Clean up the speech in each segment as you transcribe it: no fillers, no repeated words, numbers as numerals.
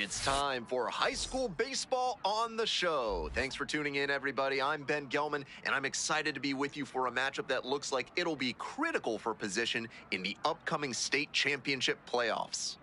It's time for high school baseball on the show. Thanks for tuning in, everybody. I'm Ben Gelman, and I'm excited to be with you for a matchup that looks like it'll be critical for position in the upcoming state championship playoffs.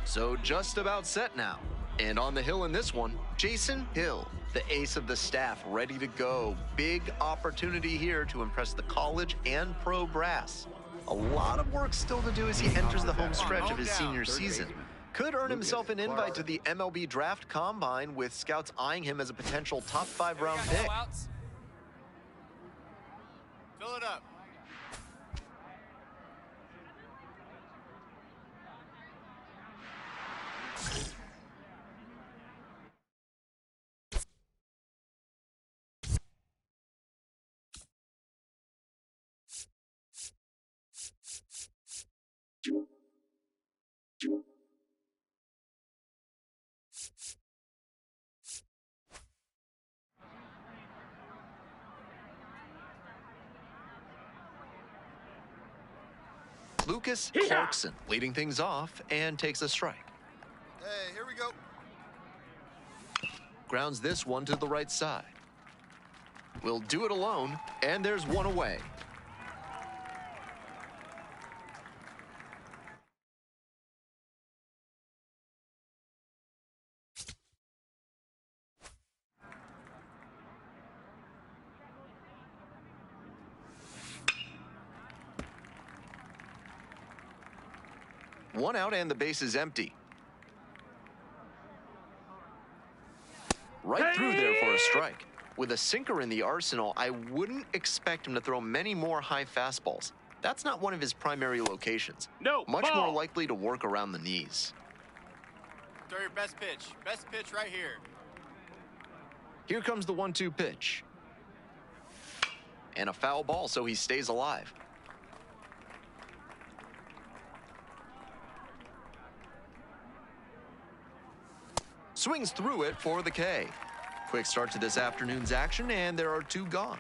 So just about set now. And on the hill in this one, Jason Hill, the ace of the staff, ready to go. Big opportunity here to impress the college and pro brass. A lot of work still to do as he enters the home stretch of his senior season. Could earn himself an invite to the MLB Draft Combine, with scouts eyeing him as a potential top 5 round pick. Fill it up. Lucas Clarkson leading things off and takes a strike. Hey, here we go. Grounds this one to the right side. Will do it alone, and there's one away. One out and the base is empty. Right through there for a strike. With a sinker in the arsenal, I wouldn't expect him to throw many more high fastballs. That's not one of his primary locations. No, much more likely to work around the knees. Throw your best pitch. Best pitch right here. Here comes the 1-2 pitch. And a foul ball, so he stays alive. Swings through it for the K. Quick start to this afternoon's action, and there are 2 gone.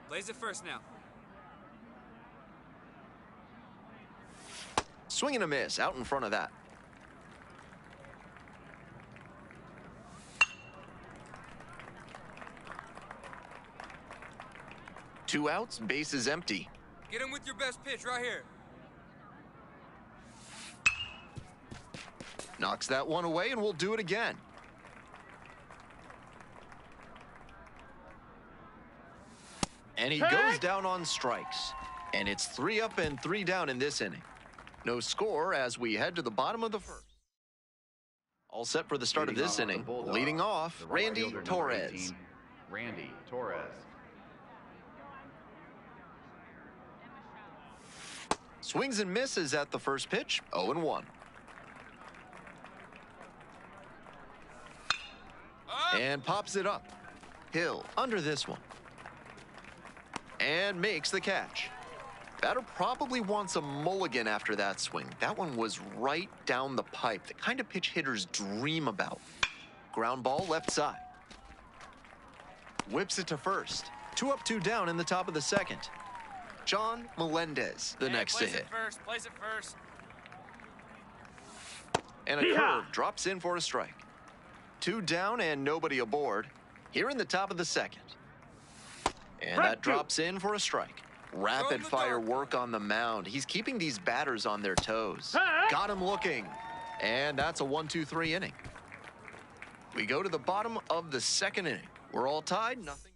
Blaze it first now. Swing and a miss out in front of that. Two outs, base is empty. Get him with your best pitch right here. Knocks that one away, and we'll do it again. And he goes down on strikes. And it's 3 up and 3 down in this inning. No score as we head to the bottom of the first. All set for the start of this inning. Leading off, Randy Torres. Randy Torres. Swings and misses at the first pitch, 0-1. And pops it up. Hill under this one. And makes the catch. Batter probably wants a mulligan after that swing. That one was right down the pipe, the kind of pitch hitters dream about. Ground ball left side. Whips it to first. 2 up, 2 down in the top of the second. John Melendez, the next to hit. Place it first. And a curve drops in for a strike. 2 down and nobody aboard. Here in the top of the second. And that drops in for a strike. Rapid fire work on the mound. He's keeping these batters on their toes. Got him looking. And that's a 1-2-3 inning. We go to the bottom of the second inning. We're all tied, nothing.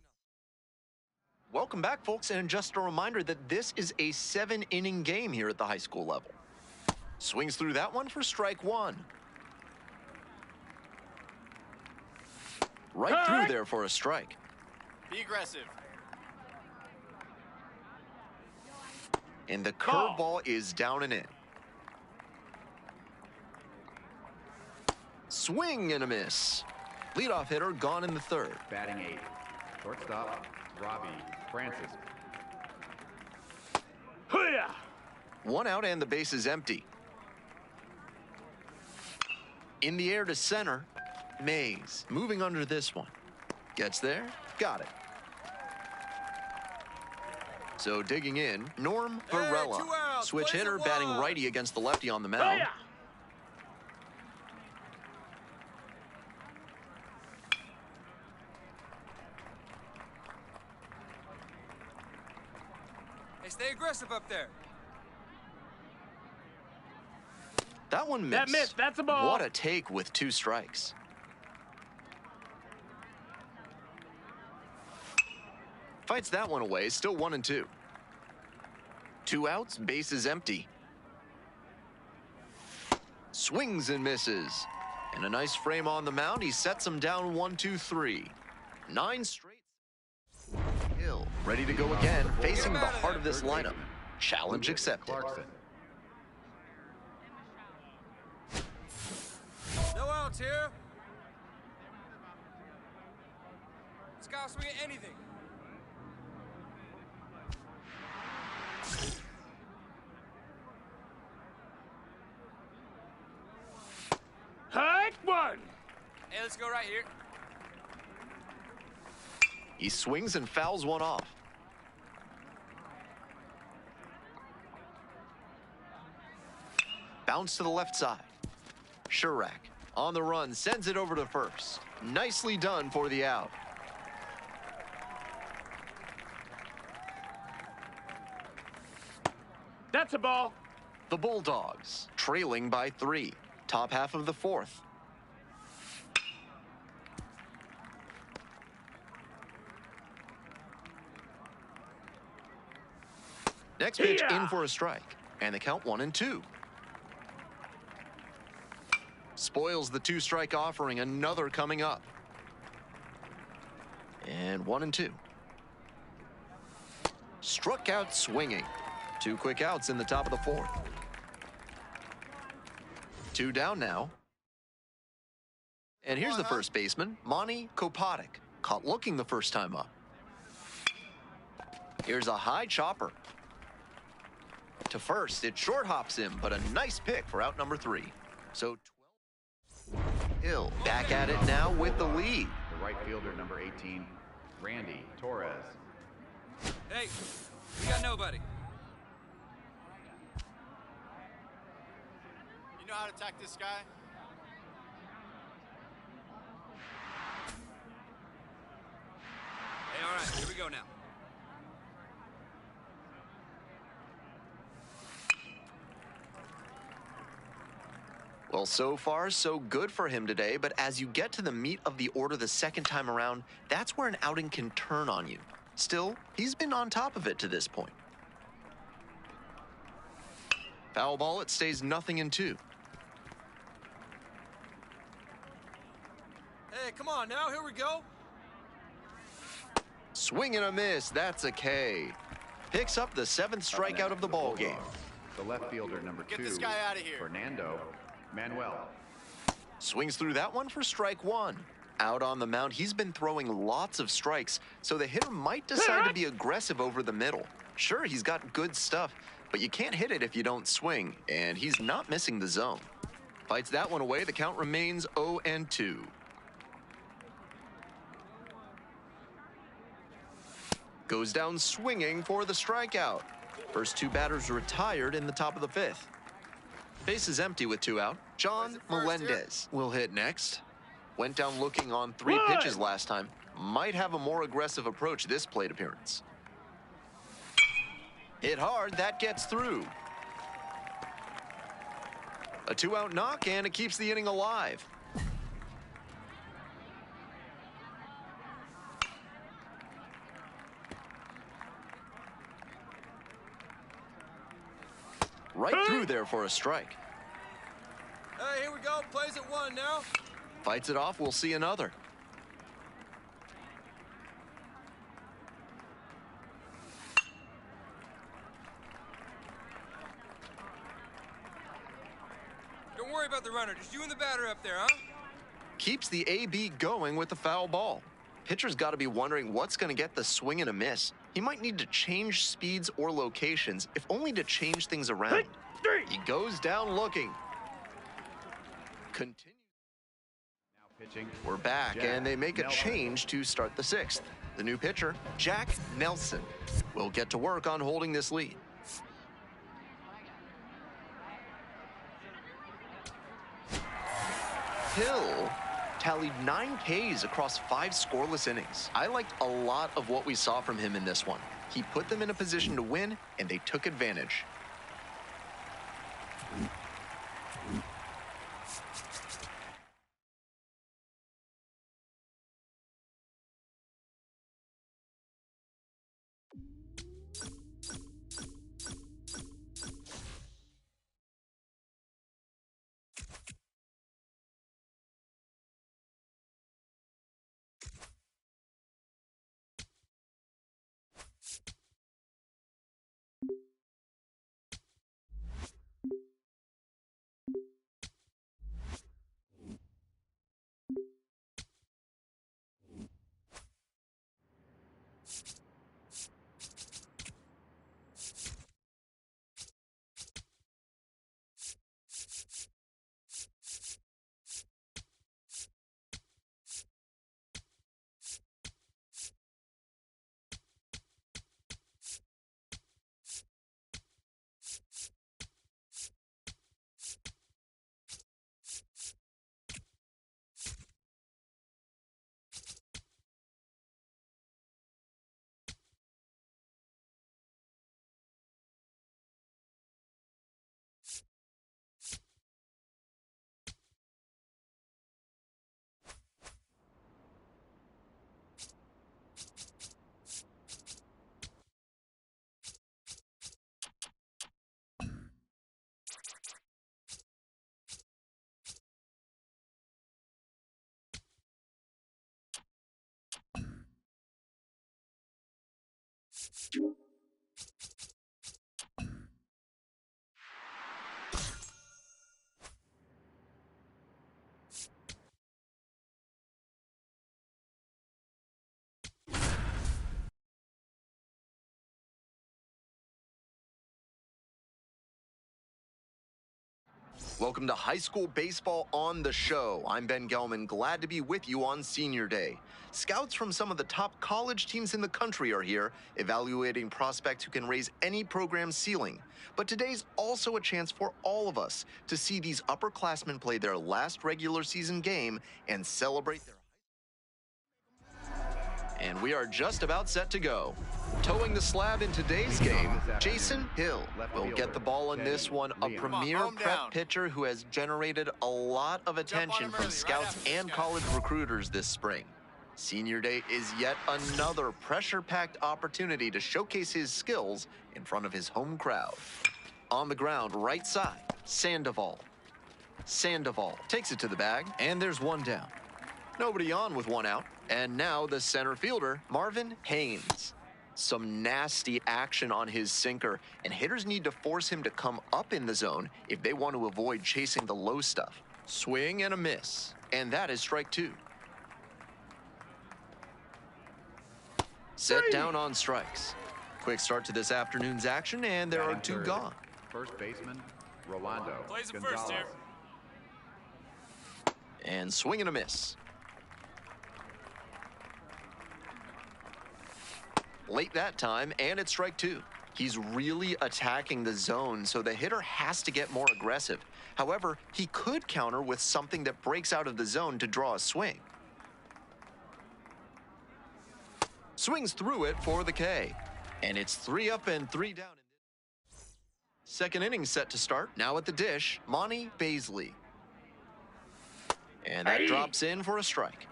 Welcome back, folks, and just a reminder that this is a 7-inning game here at the high school level. Swings through that one for strike 1. Right through there for a strike. Be aggressive. And the curveball is down and in. Swing and a miss. Leadoff hitter gone in the third. Batting 8. Shortstop, Robbie Francis. One out and the base is empty. In the air to center, Mays moving under this one. Gets there, got it. So digging in, Norm Varela. 2 outs, Switch plays hitter it batting one. righty against the lefty on the mound. Hey, stay aggressive up there. That one missed. That missed. That's a ball. What a take with 2 strikes. Fights that one away, still 1-2. 2 outs, bases empty. Swings and misses. And a nice frame on the mound. He sets him down 1-2-3. 9 straight. Hill ready to go again, facing the heart of this lineup. Challenge accepted. Clarkson. No outs here. This guy'll swing at anything. Hut one. Hey, let's go right here. He swings and fouls one off. Bounce to the left side. Shurak on the run, sends it over to first. Nicely done for the out. That's a ball. The Bulldogs trailing by 3. Top half of the 4th. Next pitch in for a strike, and the count 1-2. Spoils the 2-strike offering, another coming up. And 1-2. Struck out swinging. 2 quick outs in the top of the 4th. 2 down now. And here's the first baseman, Monty Kopatic, caught looking the first time up. Here's a high chopper. To first, it short hops him, but a nice pick for out number 3. So 12. Hill back at it now with the lead. The right fielder, number 18, Randy Torres. Hey, we got nobody. You know how to attack this guy? Hey, all right, here we go now. Well, so far, so good for him today, but as you get to the meat of the order the second time around, that's where an outing can turn on you. Still, he's been on top of it to this point. Foul ball, it stays 0-2. Hey, come on now, here we go. Swing and a miss, that's a K. Picks up the 7th strikeout of the ball game. The left fielder, number 2, Get this guy out of here. Fernando Manuel. Swings through that one for strike 1. Out on the mound, he's been throwing lots of strikes, so the hitter might decide to be aggressive over the middle. Sure, he's got good stuff, but you can't hit it if you don't swing, and he's not missing the zone. Fights that one away, the count remains 0-2. Goes down swinging for the strikeout. First 2 batters retired in the top of the 5th. Base is empty with 2 out. John Melendez will hit next. Went down looking on 3 pitches last time. Might have a more aggressive approach this plate appearance. Hit hard, that gets through. A 2-out knock, and it keeps the inning alive. Right through there for a strike. Hey, here we go. Plays at 1 now. Fights it off, we'll see another. Don't worry about the runner. Just you and the batter up there, huh? Keeps the AB going with the foul ball. Pitcher's got to be wondering what's going to get the swing and a miss. He might need to change speeds or locations, if only to change things around. He goes down looking. Continue. Pitching. We're back, Jack and they make a Nelson. change to start the sixth. The new pitcher, Jack Nelson, will get to work on holding this lead. Hill tallied 9 Ks across 5 scoreless innings. I liked a lot of what we saw from him in this one. He put them in a position to win, and they took advantage. Welcome to High School Baseball on the Show. I'm Ben Gelman, glad to be with you on Senior Day. Scouts from some of the top college teams in the country are here, evaluating prospects who can raise any program's ceiling. But today's also a chance for all of us to see these upperclassmen play their last regular season game and celebrate their... And we are just about set to go. Towing the slab in today's game, Jason Hill will get the ball in this one, a premier prep pitcher who has generated a lot of attention from scouts and college recruiters this spring. Senior Day is yet another pressure-packed opportunity to showcase his skills in front of his home crowd. On the ground, right side, Sandoval. Sandoval takes it to the bag, and there's one down. Nobody on with one out. And now the center fielder, Marvin Haynes. Some nasty action on his sinker, and hitters need to force him to come up in the zone if they want to avoid chasing the low stuff. Swing and a miss, and that is strike 2. Set down on strikes. Quick start to this afternoon's action, and there are 2 gone. First baseman, Rolando Plays it Gonzalez. first here. And swing and a miss. Late that time, and it's strike 2. He's really attacking the zone, so the hitter has to get more aggressive. However, he could counter with something that breaks out of the zone to draw a swing. Swings through it for the K. And it's 3 up and 3 down. Second inning set to start. Now at the dish, Monty Baisley. And that drops in for a strike.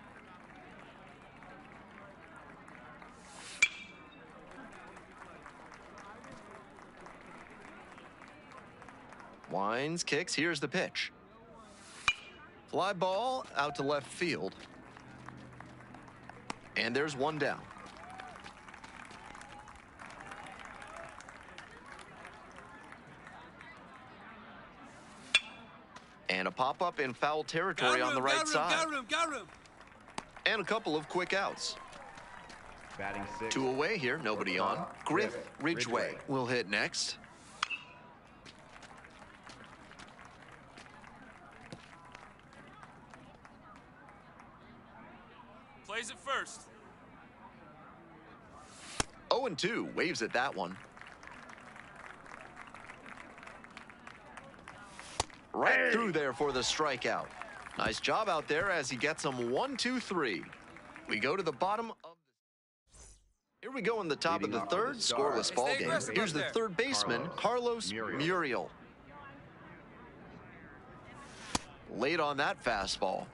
Winds, kicks, here's the pitch. Fly ball out to left field. And there's one down. And a pop-up in foul territory on the right side. Got room. And a couple of quick outs. Batting 6. 2 away here, nobody on. Griff Ridgway will hit next. Plays it first. 0-2, waves at that one. Right through there for the strikeout. Nice job out there as he gets him 1, 2, 3. We go to the bottom of the... Here we go in the top of the third, scoreless ball game. Here's the third baseman, Carlos Muriel. Late on that fastball.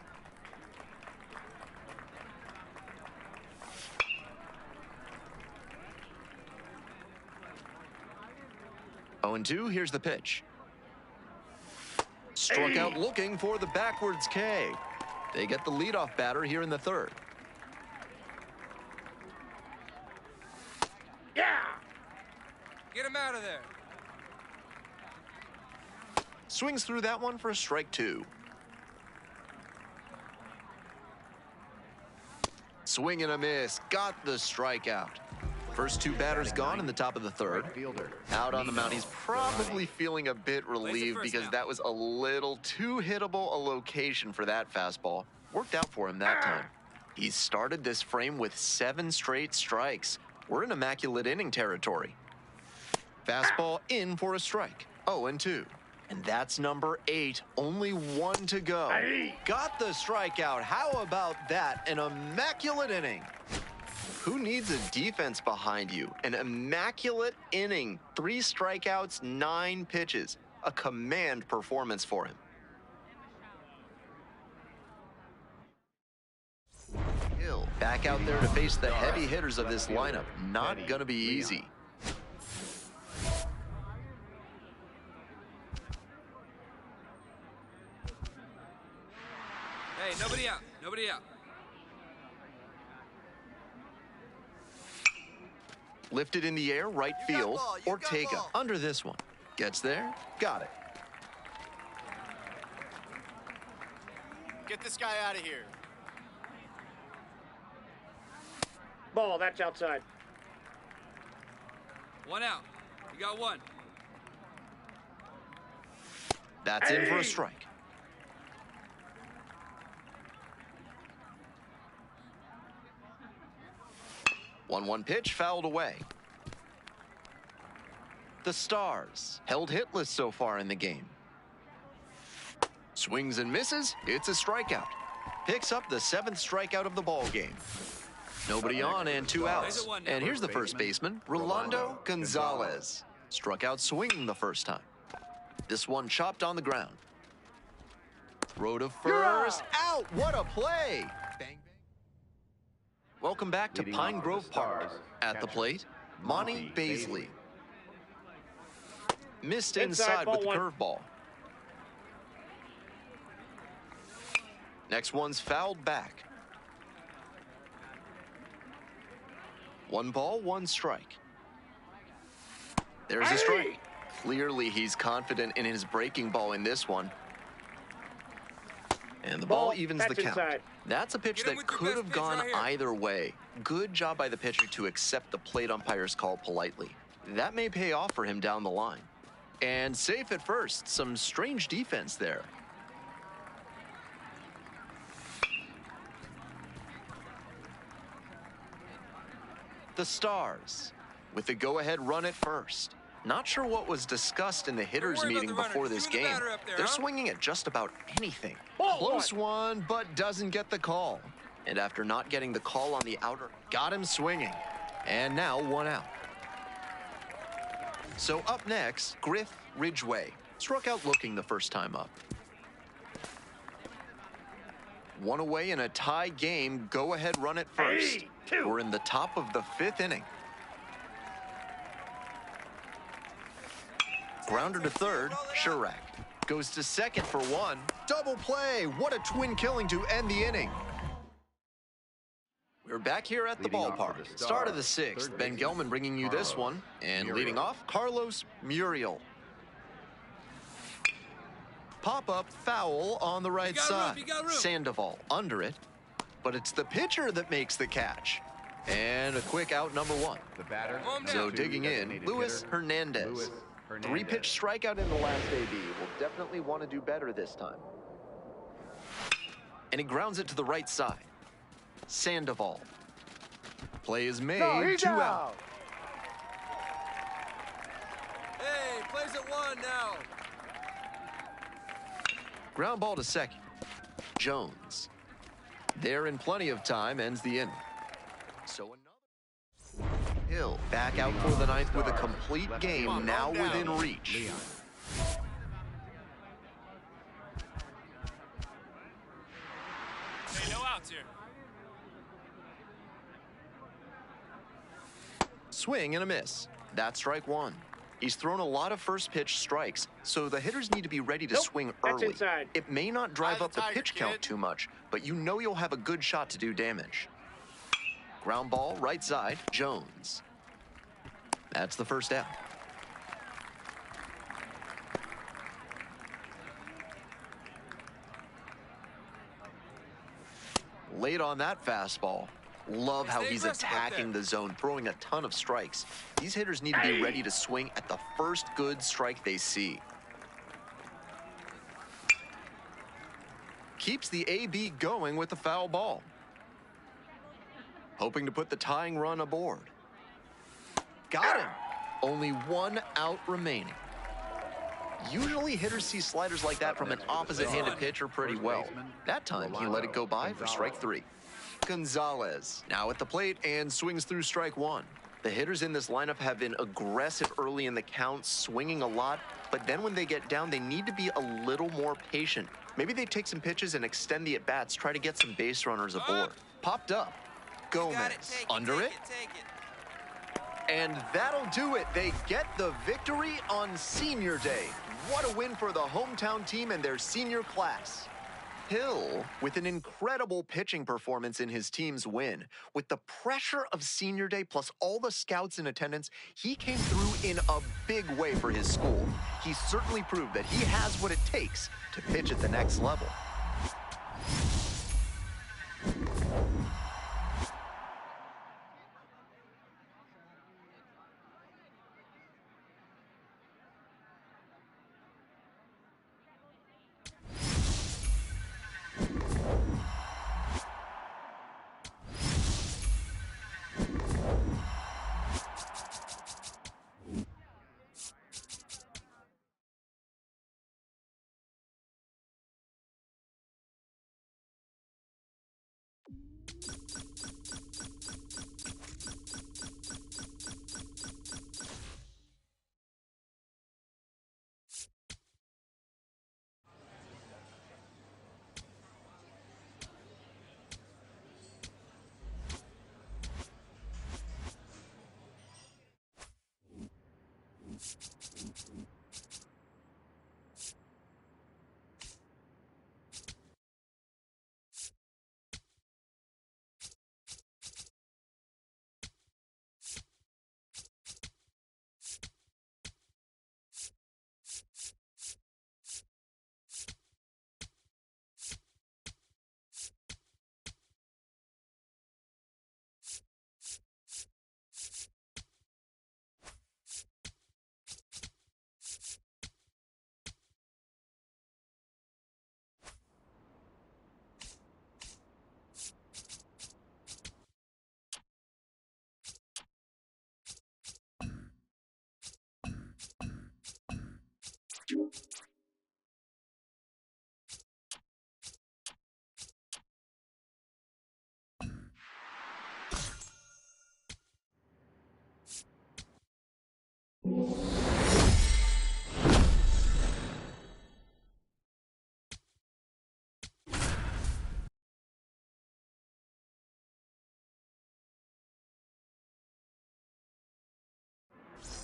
Oh, and 2, here's the pitch. Struck out looking for the backwards K. They get the leadoff batter here in the third. Yeah! Get him out of there. Swings through that one for a strike 2. Swing and a miss. Got the strikeout. First 2 batters gone in the top of the third. Out on the mound, he's probably feeling a bit relieved because that was a little too hittable a location for that fastball. Worked out for him that time. He started this frame with 7 straight strikes. We're in immaculate inning territory. Fastball in for a strike. 0-2. And that's number 8. Only 1 to go. Got the strikeout. How about that? An immaculate inning. Who needs a defense behind you? An immaculate inning. 3 strikeouts, 9 pitches. A command performance for him. Hill back out there to face the heavy hitters of this lineup. Not gonna be easy. Hey, nobody out. Nobody out. Lifted in the air, right You got field. ball, you got Ortega ball. under this one. Gets there, got it. Get this guy out of here. Ball, that's outside. 1 out. You got 1. That's in for a strike. One pitch fouled away. The Stars held hitless so far in the game. Swings and misses. It's a strikeout. Picks up the 7th strikeout of the ball game. Nobody on and 2 outs. And here's the first baseman, Rolando Gonzalez. Struck out swinging the first time. This one chopped on the ground. Throw to first. Out! What a play! Bang, bang. Welcome back to Pine Grove Park. At the plate, Monty Baisley. Missed inside with the curveball. Next one's fouled back. 1 ball, 1 strike. There's a strike. Clearly, he's confident in his breaking ball in this one. And the ball evens the count. Inside. That's a pitch Get him that with your could best have pitch gone right here. either way. Good job by the pitcher to accept the plate umpire's call politely. That may pay off for him down the line. And safe at first. Some strange defense there. The Stars with the go-ahead run at first. Not sure what was discussed in the hitters worry about meeting the runner. before Just this you and the game. batter up there, They're huh? swinging at just about anything. Ball Close one, but doesn't get the call. And after not getting the call on the outer, got him swinging. And now 1 out. So up next, Griff Ridgway. Struck out looking the first time up. 1 away in a tie game. Go ahead run at first. 2. We're in the top of the 5th inning. Grounder to third, Shurak. Goes to second for 1. Double play. What a twin killing to end the inning. We're back here at the Leading off ballpark. for the Start of the Stars, 6th. third Ben baseman, Gelman bringing you this Carlos one. And Muriel. leading off, Carlos Muriel. Pop-up foul on the right You got room, side. you got room. Sandoval under it. But it's the pitcher that makes the catch. And a quick out number 1. The batter. Home So now. digging in, Designated Luis hitter, Hernandez. Luis Hernandez. 3-pitch strikeout in the last AB. Will definitely want to do better this time. And he grounds it to the right side. Sandoval. Play is made, No, he's 2 out. Hey, plays at 1 now. Ground ball to second. Jones. There in plenty of time, ends the inning. So another. Hill back out for the ninth with a complete game, now within reach. Hey, no outs here. Swing and a miss. That's strike 1. He's thrown a lot of first pitch strikes, so the hitters need to be ready to Nope, swing that's early. inside. It may not drive Eye up the the tiger, pitch count kid. too much, but you know you'll have a good shot to do damage. Ground ball, right side, Jones. That's the first out. Late on that fastball. Love how Stay he's aggressive out attacking there. the zone, throwing a ton of strikes. These hitters need to be ready to swing at the first good strike they see. Keeps the AB going with the foul ball. Hoping to put the tying run aboard. Got him. Only 1 out remaining. Usually hitters see sliders like that from an opposite-handed pitcher pretty well. That time he let it go by for strike 3. Gonzalez now at the plate and swings through strike 1. The hitters in this lineup have been aggressive early in the count, swinging a lot, but then when they get down, they need to be a little more patient. Maybe they take some pitches and extend the at-bats, try to get some base runners aboard. Popped up. Gomez under it. Take it. And that'll do it. They get the victory on Senior Day. What a win for the hometown team and their senior class. Hill with an incredible pitching performance in his team's win. With the pressure of Senior Day plus all the scouts in attendance, he came through in a big way for his school. He certainly proved that he has what it takes to pitch at the next level.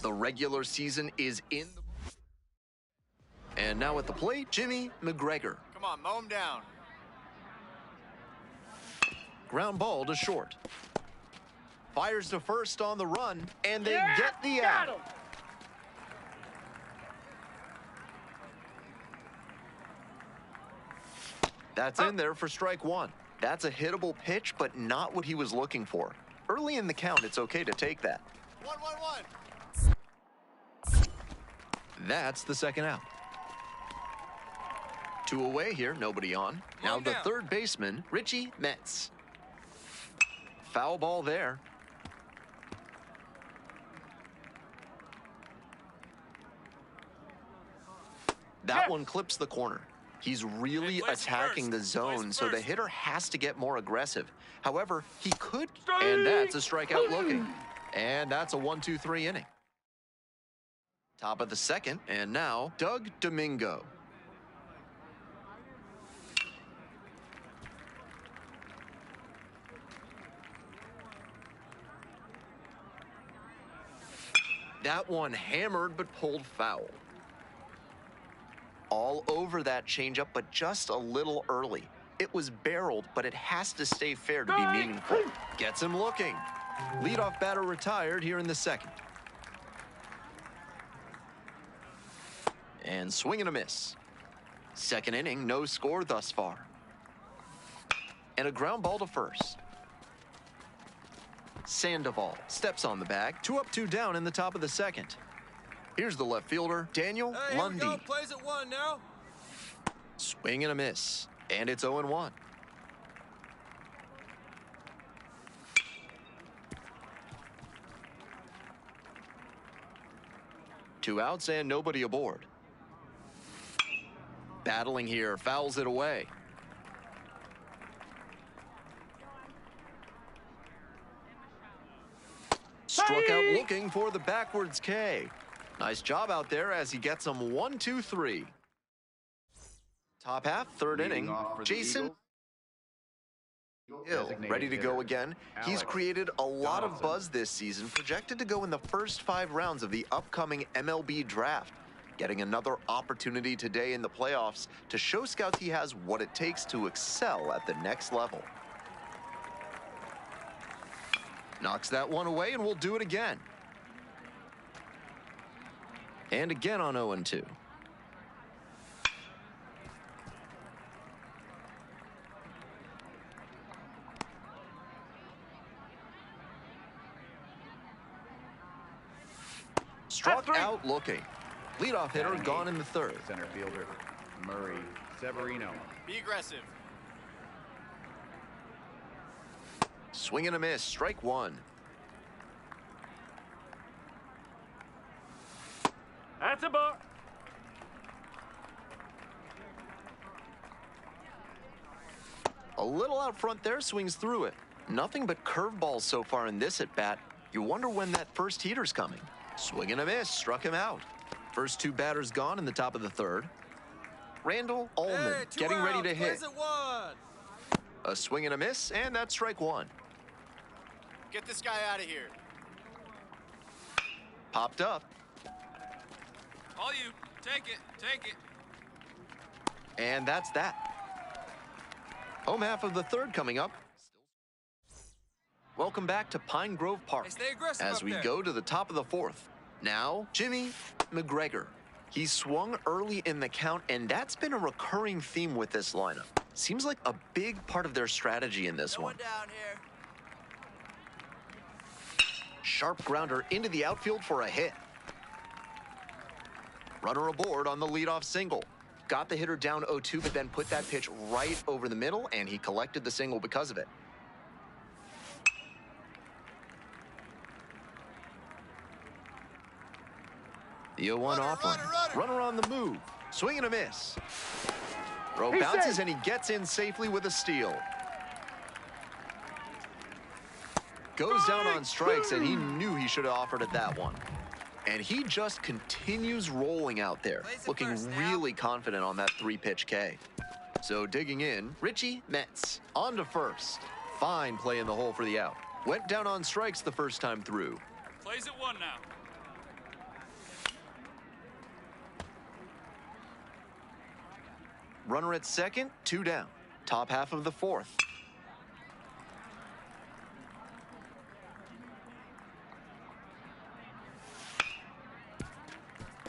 The regular season is in the... And now at the plate, Jimmy McGregor. Come on, mow him down. Ground ball to short. Fires to first on the run, and they Yeah, get the got out. him. That's in there for strike 1. That's a hittable pitch, but not what he was looking for. Early in the count, it's okay to take that. 1-1-1. That's the second out. 2 away here, nobody on. Now the down. third baseman, Richie Metz. foul ball there. That one clips the corner. He's really attacking the zone, so the hitter has to get more aggressive. However, he could, and that's a strikeout looking. And that's a 1-2-3 inning. Top of the second, and now Doug Domingo. That one hammered but pulled foul. All over that changeup, but just a little early. It was barreled, but it has to stay fair to be meaningful. Gets him looking. Leadoff batter retired here in the second. And swing and a miss. Second inning, no score thus far. And a ground ball to first. Sandoval steps on the bag. 2 up, 2 down in the top of the second. Here's the left fielder, Daniel Lundy. Here we go. Plays at 1 now. Swing and a miss. And it's 0-1. Two outs and nobody aboard. Battling here, fouls it away. Struck out looking for the backwards K. Nice job out there as he gets him 1-2-3. Top half, third inning. Jason Hill, ready to go again. He's created a lot of buzz this season, projected to go in the first 5 rounds of the upcoming MLB draft. Getting another opportunity today in the playoffs to show scouts he has what it takes to excel at the next level. Knocks that one away, and we'll do it again. And again on 0-2. Struck out looking. Leadoff hitter gone in the third. Center fielder, Murray Severino. Be aggressive. Swing and a miss, strike 1. That's a ball. A little out front there, swings through it. Nothing but curveballs so far in this at-bat. You wonder when that first heater's coming. Swing and a miss, struck him out. First 2 batters gone in the top of the third. Randall Ullman getting ready to hit. A swing and a miss, and that's strike 1. Get this guy out of here. Popped up. All you. Take it. Take it. And that's that. Home half of the third coming up. Welcome back to Pine Grove Park Hey, stay aggressive as up we there. go to the top of the fourth. Now, Jimmy McGregor. He swung early in the count, and that's been a recurring theme with this lineup. Seems like a big part of their strategy in this one. Down here. Sharp grounder into the outfield for a hit. Runner aboard on the leadoff single. Got the hitter down 0-2, but then put that pitch right over the middle, and he collected the single because of it. The 0-1 offering. Runner on the move. Swing and a miss. Throw bounces, and he gets in safely with a steal. Goes down on strikes, and he knew he should have offered it that one. And he just continues rolling out there, looking really confident on that 3-pitch K. So digging in, Richie Metz on to first. Fine play in the hole for the out. Went down on strikes the first time through. Plays at 1 now. Runner at second, 2 down. Top half of the fourth.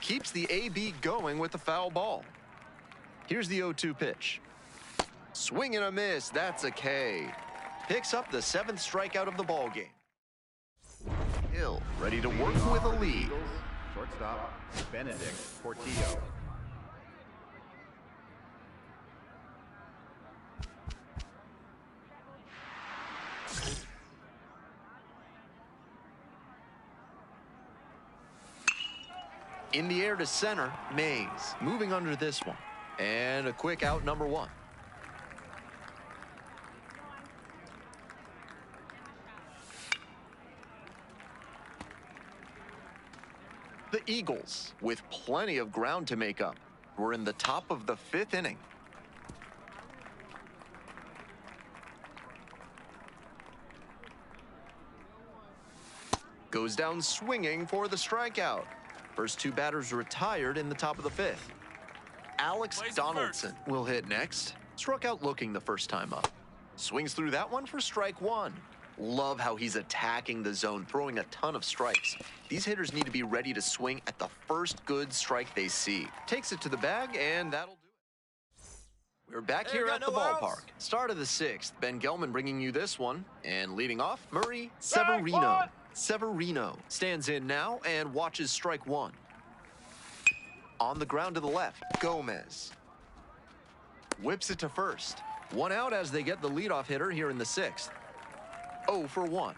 Keeps the AB going with the foul ball. Here's the 0-2 pitch. Swing and a miss, that's a K. Picks up the 7th strikeout of the ball game. Hill ready to work with a lead. Shortstop, Benedict Portillo. In the air to center, Mays moving under this one. And a quick out, number 1. The Eagles, with plenty of ground to make up, we're in the top of the 5th inning. Goes down swinging for the strikeout. First 2 batters retired in the top of the 5th. Alex Donaldson will hit next. Struck out looking the first time up. Swings through that one for strike 1. Love how he's attacking the zone, throwing a ton of strikes. These hitters need to be ready to swing at the first good strike they see. Takes it to the bag, and that'll do it. We're back here at the ballpark. Start of the 6th. Ben Gelman bringing you this one. And leading off, Murray Severino. Severino stands in now and watches strike 1. On the ground to the left, Gomez. Whips it to first. 1 out as they get the leadoff hitter here in the 6th. 0 for 1.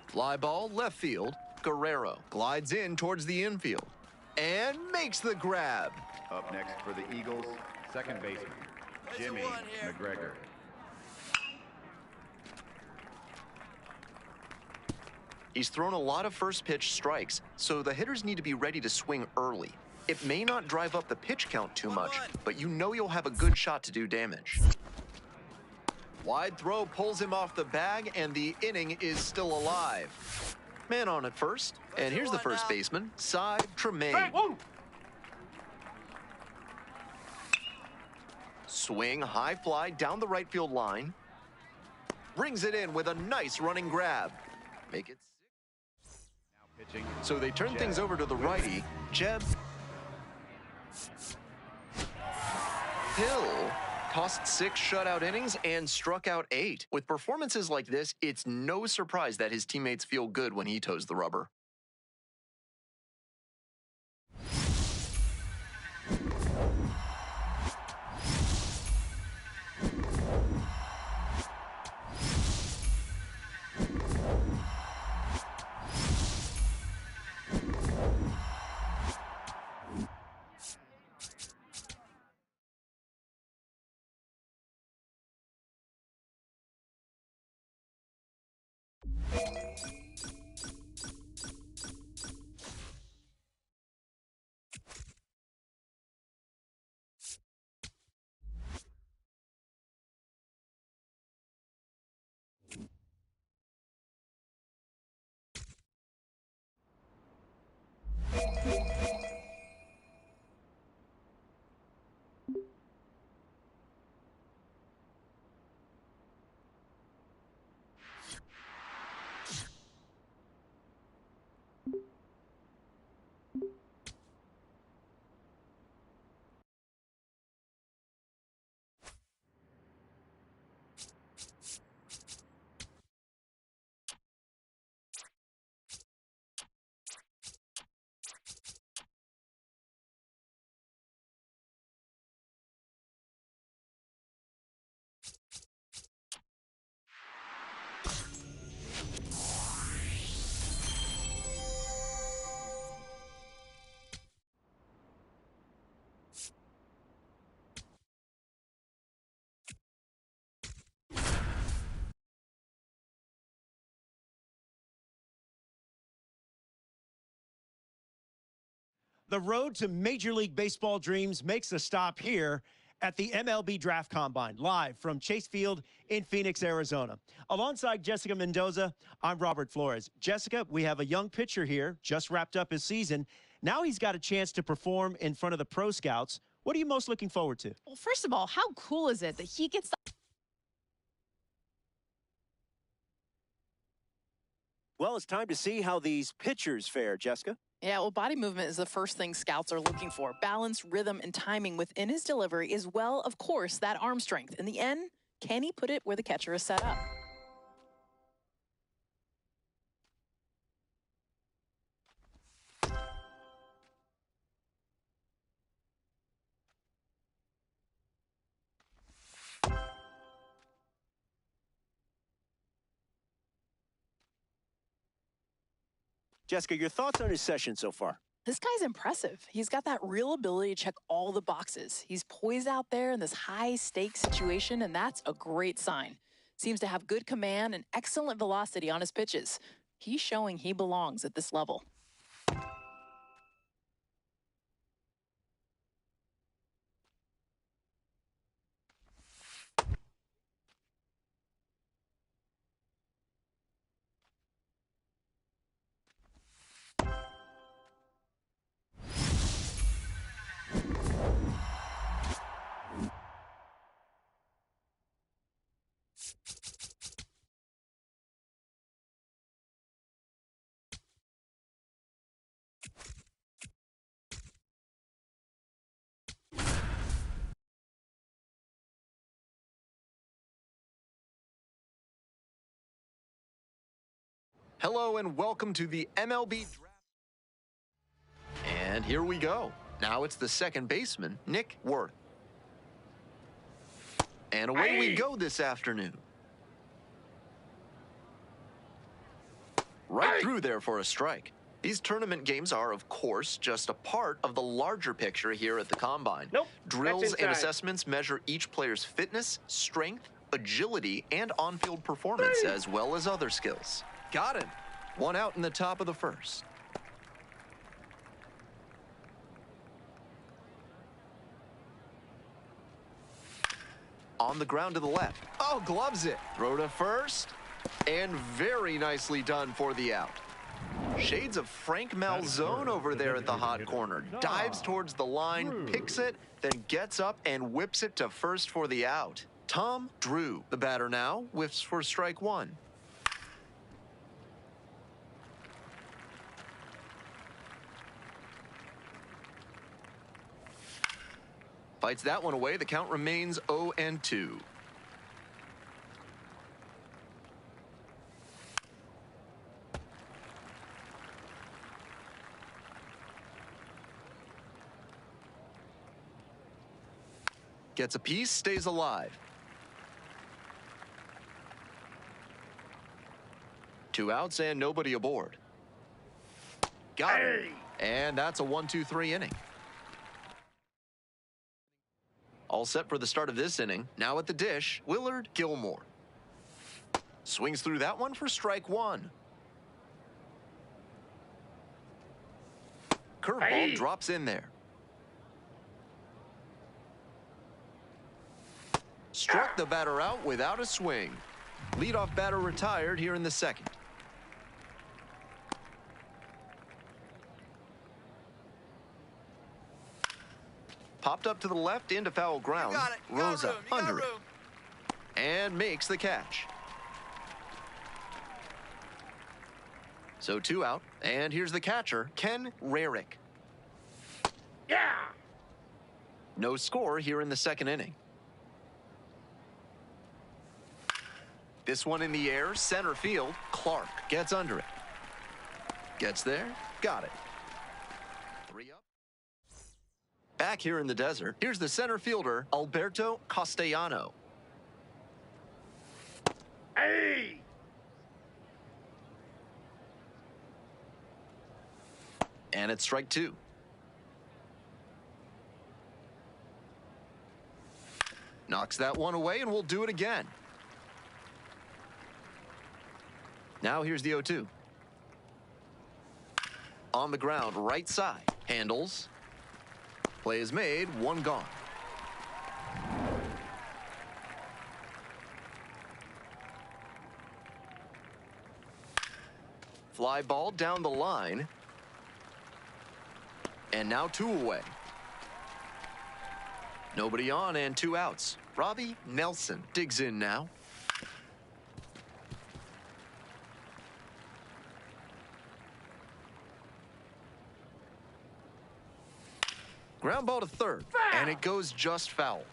Fly ball left field. Guerrero glides in towards the infield and makes the grab. Up next for the Eagles, second baseman, Jimmy McGregor. He's thrown a lot of first pitch strikes, so the hitters need to be ready to swing early. It may not drive up the pitch count too much, but you know you'll have a good shot to do damage. Wide throw pulls him off the bag, and the inning is still alive. Man on at first, and here's the first baseman, Cy Tremaine. Swing, high fly down the right field line. Brings it in with a nice running grab. Make it 6. Now pitching. So they turn things over to the righty, Jeb Hill. Tossed 6 shutout innings and struck out 8. With performances like this, it's no surprise that his teammates feel good when he toes the rubber. The road to Major League Baseball dreams makes a stop here at the MLB Draft Combine, live from Chase Field in Phoenix, Arizona. Alongside Jessica Mendoza, I'm Robert Flores. Jessica, we have a young pitcher here, just wrapped up his season. Now he's got a chance to perform in front of the pro scouts. What are you most looking forward to? Well, first of all, how cool is it that he gets the... Well, it's time to see how these pitchers fare, Jessica. Yeah, well, body movement is the first thing scouts are looking for. Balance, rhythm, and timing within his delivery, as well, of course, that arm strength. In the end, can he put it where the catcher is set up? Jessica, your thoughts on his session so far? This guy's impressive. He's got that real ability to check all the boxes. He's poised out there in this high-stakes situation, and that's a great sign. Seems to have good command and excellent velocity on his pitches. He's showing he belongs at this level. Hello and welcome to the MLB Draft. And here we go. Now it's the second baseman, Nick Worth. And away we go this afternoon. Right through there for a strike. These tournament games are, of course, just a part of the larger picture here at the Combine. Nope, Drills that's and inside. assessments measure each player's fitness, strength, agility, and on-field performance, as well as other skills. Got him. One out in the top of the first. On the ground to the left. Oh, gloves it. Throw to first. And very nicely done for the out. Shades of Frank Malzone over there at the hot corner. Dives towards the line, picks it, then gets up and whips it to first for the out. Tom Drew, the batter now, whiffs for strike one. Fights that one away. The count remains 0-2. Gets a piece, stays alive. 2 outs and nobody aboard. Got it. And that's a 1-2-3 inning. All set for the start of this inning. Now at the dish, Willard Gilmore. Swings through that one for strike one. Curveball drops in there. Struck the batter out without a swing. Leadoff batter retired here in the second. Popped up to the left into foul ground. You got it. You got Rosa room. You got under it. room. And makes the catch. So 2 out. And here's the catcher, Ken Rarick. Yeah! No score here in the second inning. This one in the air, center field. Clark gets under it. Gets there, got it. 3 up. Back here in the desert, here's the center fielder, Alberto Castellano. Hey! And it's strike 2. Knocks that one away, and we'll do it again. Now here's the 0-2. On the ground, right side. Handles. Play is made, one gone. Fly ball down the line. And now 2 away. Nobody on and 2 outs. Robbie Nelson digs in now. Ground ball to third, and it goes just foul.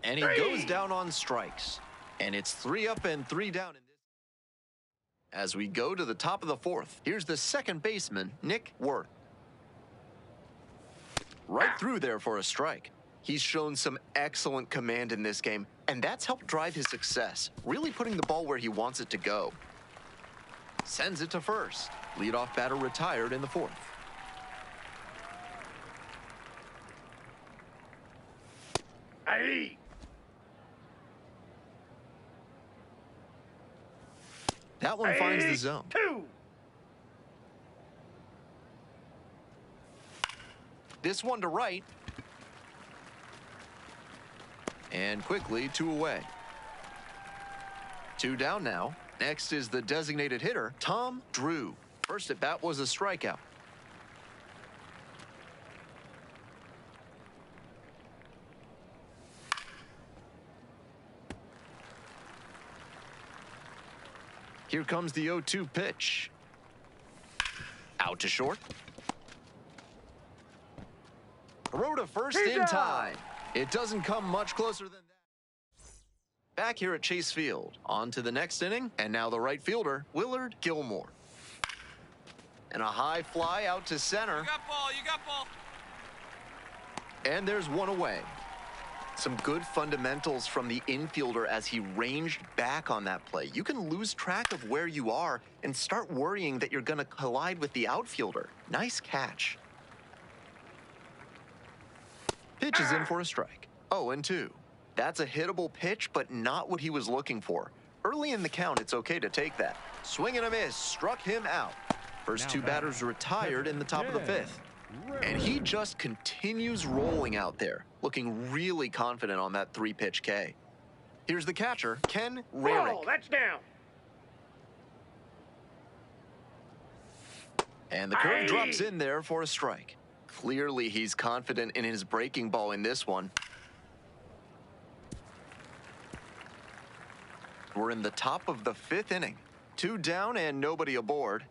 And he goes down on strikes. And it's 3 up and 3 down in this. As we go to the top of the fourth, here's the second baseman, Nick Worth. Right through there for a strike. He's shown some excellent command in this game, and that's helped drive his success, really putting the ball where he wants it to go. Sends it to first. Leadoff batter retired in the fourth. Hey! That one finds the zone. 2. This one to right. And quickly 2 away. 2 down now. Next is the designated hitter, Tom Drew. First at bat was a strikeout. Here comes the 0-2 pitch. Out to short. Throw to first in time. It doesn't come much closer than that. Back here at Chase Field. On to the next inning, and now the right fielder, Willard Gilmore. And a high fly out to center. You got ball, you got ball. And there's one away. Some good fundamentals from the infielder as he ranged back on that play. You can lose track of where you are and start worrying that you're going to collide with the outfielder. Nice catch. Pitch is in for a strike. 0-2. That's a hittable pitch, but not what he was looking for. Early in the count, it's okay to take that. Swing and a miss, struck him out. First 2 batters retired in the top of the 5th. And he just continues rolling out there, looking really confident on that 3-pitch K. Here's the catcher, Ken Rarick. Oh, that's down. And the curve drops in there for a strike. Clearly, he's confident in his breaking ball in this one. We're in the top of the 5th inning. 2 down and nobody aboard.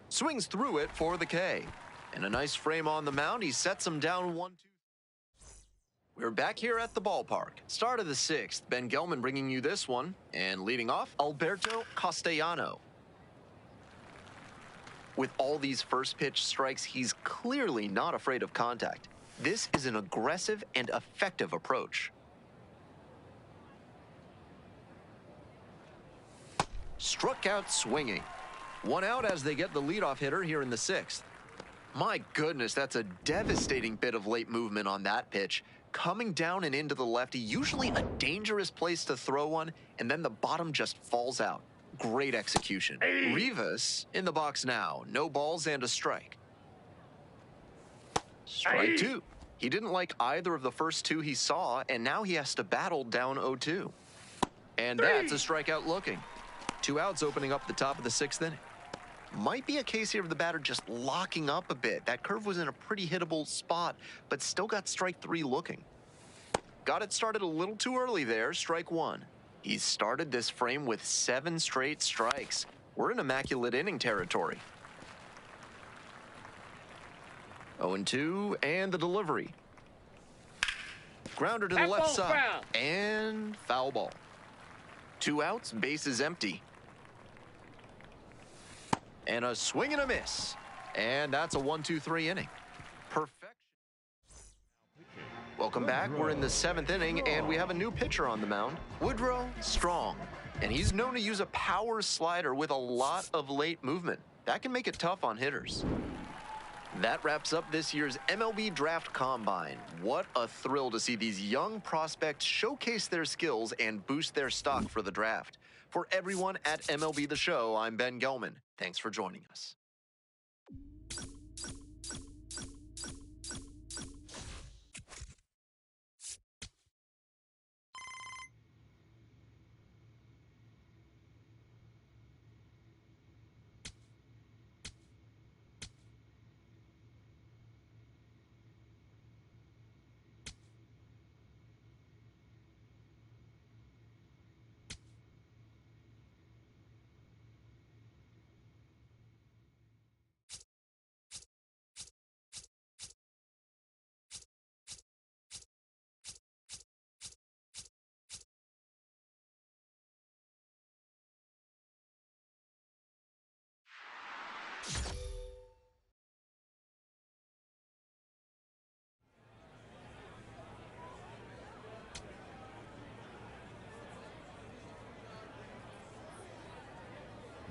Swings through it for the K. And a nice frame on the mound. He sets him down 1-2. We're back here at the ballpark. Start of the 6th. Ben Gelman bringing you this one. And leading off, Alberto Castellano. With all these first pitch strikes, he's clearly not afraid of contact. This is an aggressive and effective approach. Struck out swinging. 1 out as they get the leadoff hitter here in the 6th. My goodness, that's a devastating bit of late movement on that pitch. Coming down and into the lefty, usually a dangerous place to throw one, and then the bottom just falls out. Great execution. Rivas in the box now. No balls and a strike. Strike 2. He didn't like either of the first 2 he saw, and now he has to battle down 0-2. And that's a strikeout looking. 2 outs opening up the top of the 6th inning. Might be a case here of the batter just locking up a bit. That curve was in a pretty hittable spot, but still got strike 3 looking. Got it started a little too early there, strike 1. He's started this frame with 7 straight strikes. We're in immaculate inning territory. 0-2, and the delivery. Grounder to the left side, and foul ball. 2 outs, bases empty. And a swing and a miss. And that's a 1-2-3 inning. Perfection. Welcome back. We're in the 7th inning, and we have a new pitcher on the mound, Woodrow Strong. And he's known to use a power slider with a lot of late movement. That can make it tough on hitters. That wraps up this year's MLB Draft Combine. What a thrill to see these young prospects showcase their skills and boost their stock for the draft. For everyone at MLB The Show, I'm Ben Gelman. Thanks for joining us.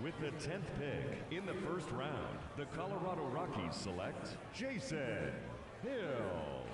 With the 10th pick in the first round, the Colorado Rockies select Jason Hill.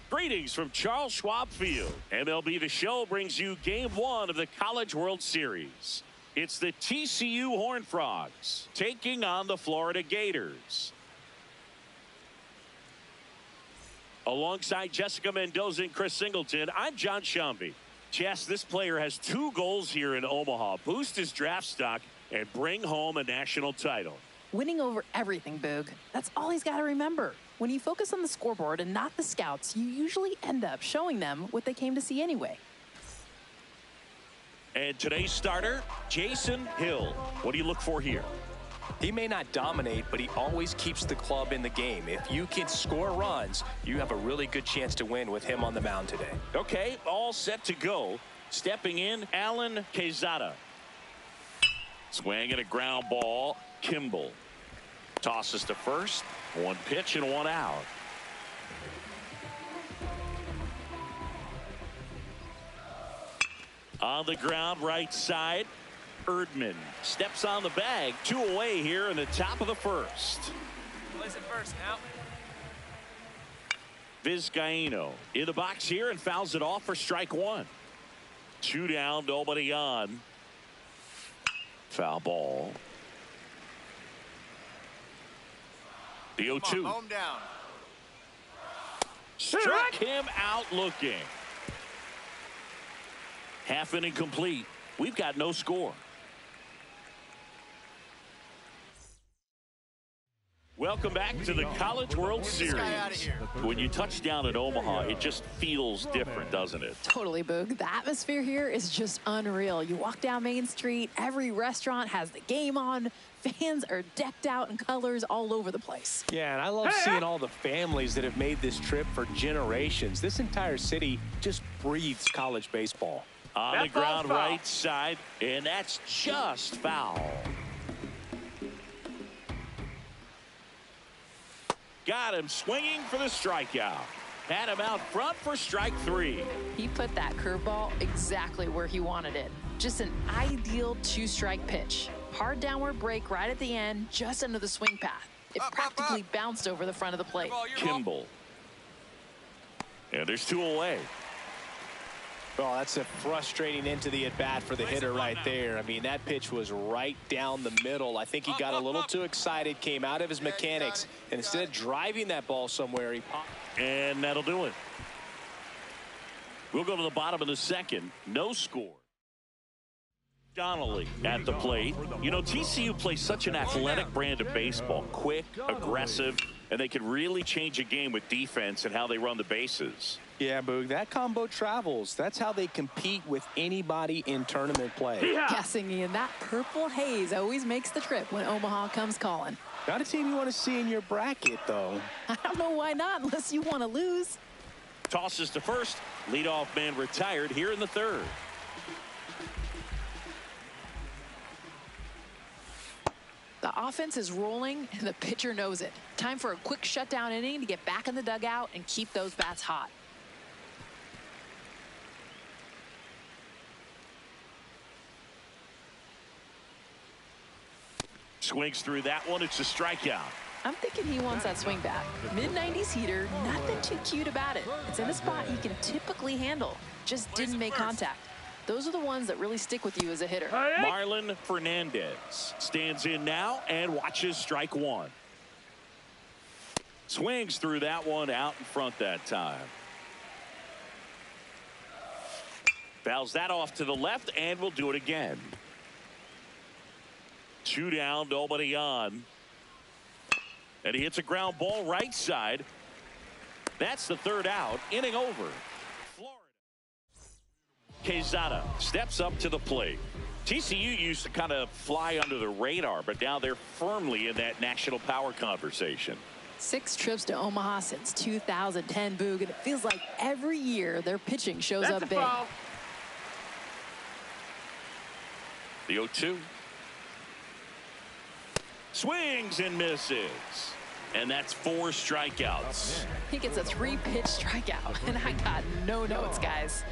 Greetings from Charles Schwab Field. MLB The Show brings you Game 1 of the College World Series. It's the TCU Horned Frogs taking on the Florida Gators. Alongside Jessica Mendoza and Chris Singleton, I'm John Shumby. Jess, this player has 2 goals here in Omaha. Boost his draft stock and bring home a national title. Winning over everything, Boog. That's all he's got to remember. When you focus on the scoreboard and not the scouts, you usually end up showing them what they came to see anyway. And today's starter, Jason Hill. What do you look for here? He may not dominate, but he always keeps the club in the game. If you can score runs, you have a really good chance to win with him on the mound today. Okay, all set to go. Stepping in, Alan Quezada. Swinging a ground ball, Kimball. Tosses to first, 1 pitch and 1 out. On the ground, right side, Erdman steps on the bag. 2 away here in the top of the first. Place it first now. Vizcaino in the box here and fouls it off for strike 1. 2 down, nobody on. Foul ball. The 0-2. Home down. Struck him out looking. Half inning complete. We've got no score. Welcome back to the College World Series. When you touch down at Omaha, it just feels different, doesn't it? Totally, Boog. The atmosphere here is just unreal. You walk down Main Street, every restaurant has the game on. Fans are decked out in colors all over the place. Yeah, and I love seeing all the families that have made this trip for generations. This entire city just breathes college baseball. On the ground, right side, and that's just foul. Got him swinging for the strikeout. Had him out front for strike 3. He put that curveball exactly where he wanted it. Just an ideal 2-strike pitch. Hard downward break right at the end, just under the swing path. It practically bounced over the front of the plate. Kimball. And there's 2 away. Oh, that's a frustrating into the at-bat for the hitter right there. I mean, that pitch was right down the middle. I think he got a little too excited, came out of his mechanics, and instead of driving that ball somewhere, he popped. And that'll do it. We'll go to the bottom of the second. No score. Donnelly at the plate. You know, TCU plays such an athletic brand of baseball. Quick, aggressive, and they can really change a game with defense and how they run the bases. Yeah, Boog, that combo travels. That's how they compete with anybody in tournament play. Guessing, Ian, that purple haze always makes the trip when Omaha comes calling. Not a team you want to see in your bracket, though. I don't know why not, unless you want to lose. Tosses to first. Leadoff man retired here in the third. The offense is rolling, and the pitcher knows it. Time for a quick shutdown inning to get back in the dugout and keep those bats hot. Swings through that one. It's a strikeout. I'm thinking he wants that swing back. Mid-90s heater, nothing too cute about it. It's in a spot he can typically handle. Just didn't make contact. Those are the ones that really stick with you as a hitter. Marlon Fernandez stands in now and watches strike 1. Swings through that one out in front that time. Fouls that off to the left and will do it again. 2 down, nobody on. And he hits a ground ball right side. That's the 3rd out. Inning over. Quezada steps up to the plate. TCU used to kind of fly under the radar, but now they're firmly in that national power conversation. 6 trips to Omaha since 2010, Boog, and it feels like every year their pitching shows up big. The 0-2. Swings and misses. And that's 4 strikeouts. He gets a 3-pitch strikeout, and I got no notes, guys.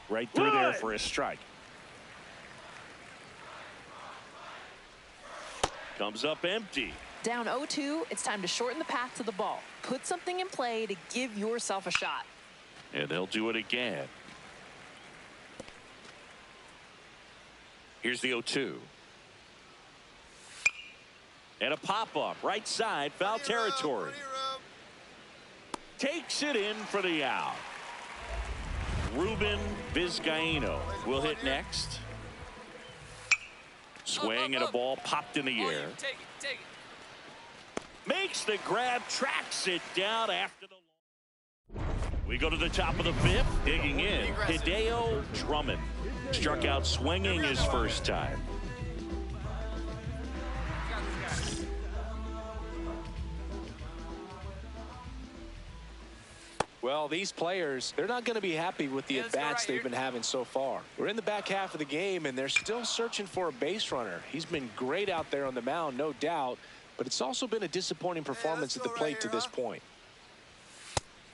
Right through there for a strike. Comes up empty. Down 0-2, it's time to shorten the path to the ball. Put something in play to give yourself a shot. And they'll do it again. Here's the 0-2. And a pop-up right side, foul territory. Takes it in for the out. Ruben Vizcaíno will hit next. Swing and a ball popped in the air. Makes the grab, tracks it down after the. We go to the top of the 5th, digging in. Hideo Drummond struck out swinging his first time. Well, these players, they're not going to be happy with the at-bats they've been having so far. We're in the back half of the game, and they're still searching for a base runner. He's been great out there on the mound, no doubt, but it's also been a disappointing performance at the plate to this point.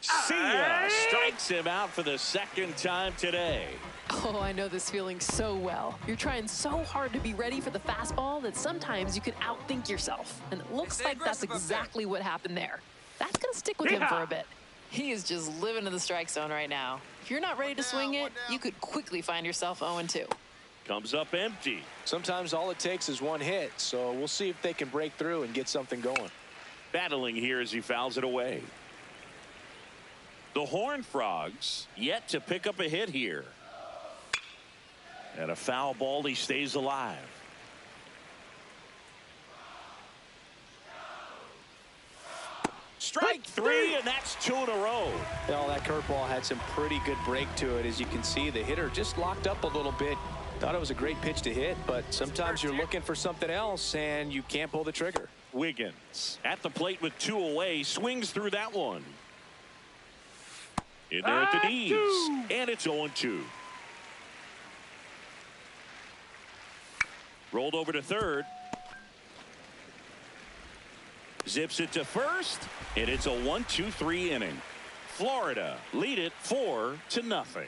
See ya! Strikes him out for the 2nd time today. Oh, I know this feeling so well. You're trying so hard to be ready for the fastball that sometimes you can outthink yourself. And it looks like that's exactly what happened there. That's going to stick with him for a bit. He is just living in the strike zone right now. If you're not ready to swing it, you could quickly find yourself 0-2. Comes up empty. Sometimes all it takes is one hit, so we'll see if they can break through and get something going. Battling here as he fouls it away. The Horned Frogs yet to pick up a hit here. And a foul ball, he stays alive. Strike 3, and that's 2 in a row. Well, that curveball had some pretty good break to it. As you can see, the hitter just locked up a little bit. Thought it was a great pitch to hit, but sometimes you're looking for something else, and you can't pull the trigger. Wiggins at the plate with 2 away, swings through that one. In there at the knees, and it's 0-2. Rolled over to third. zips it to first, and it's a 1-2-3 inning. Florida lead it 4-0.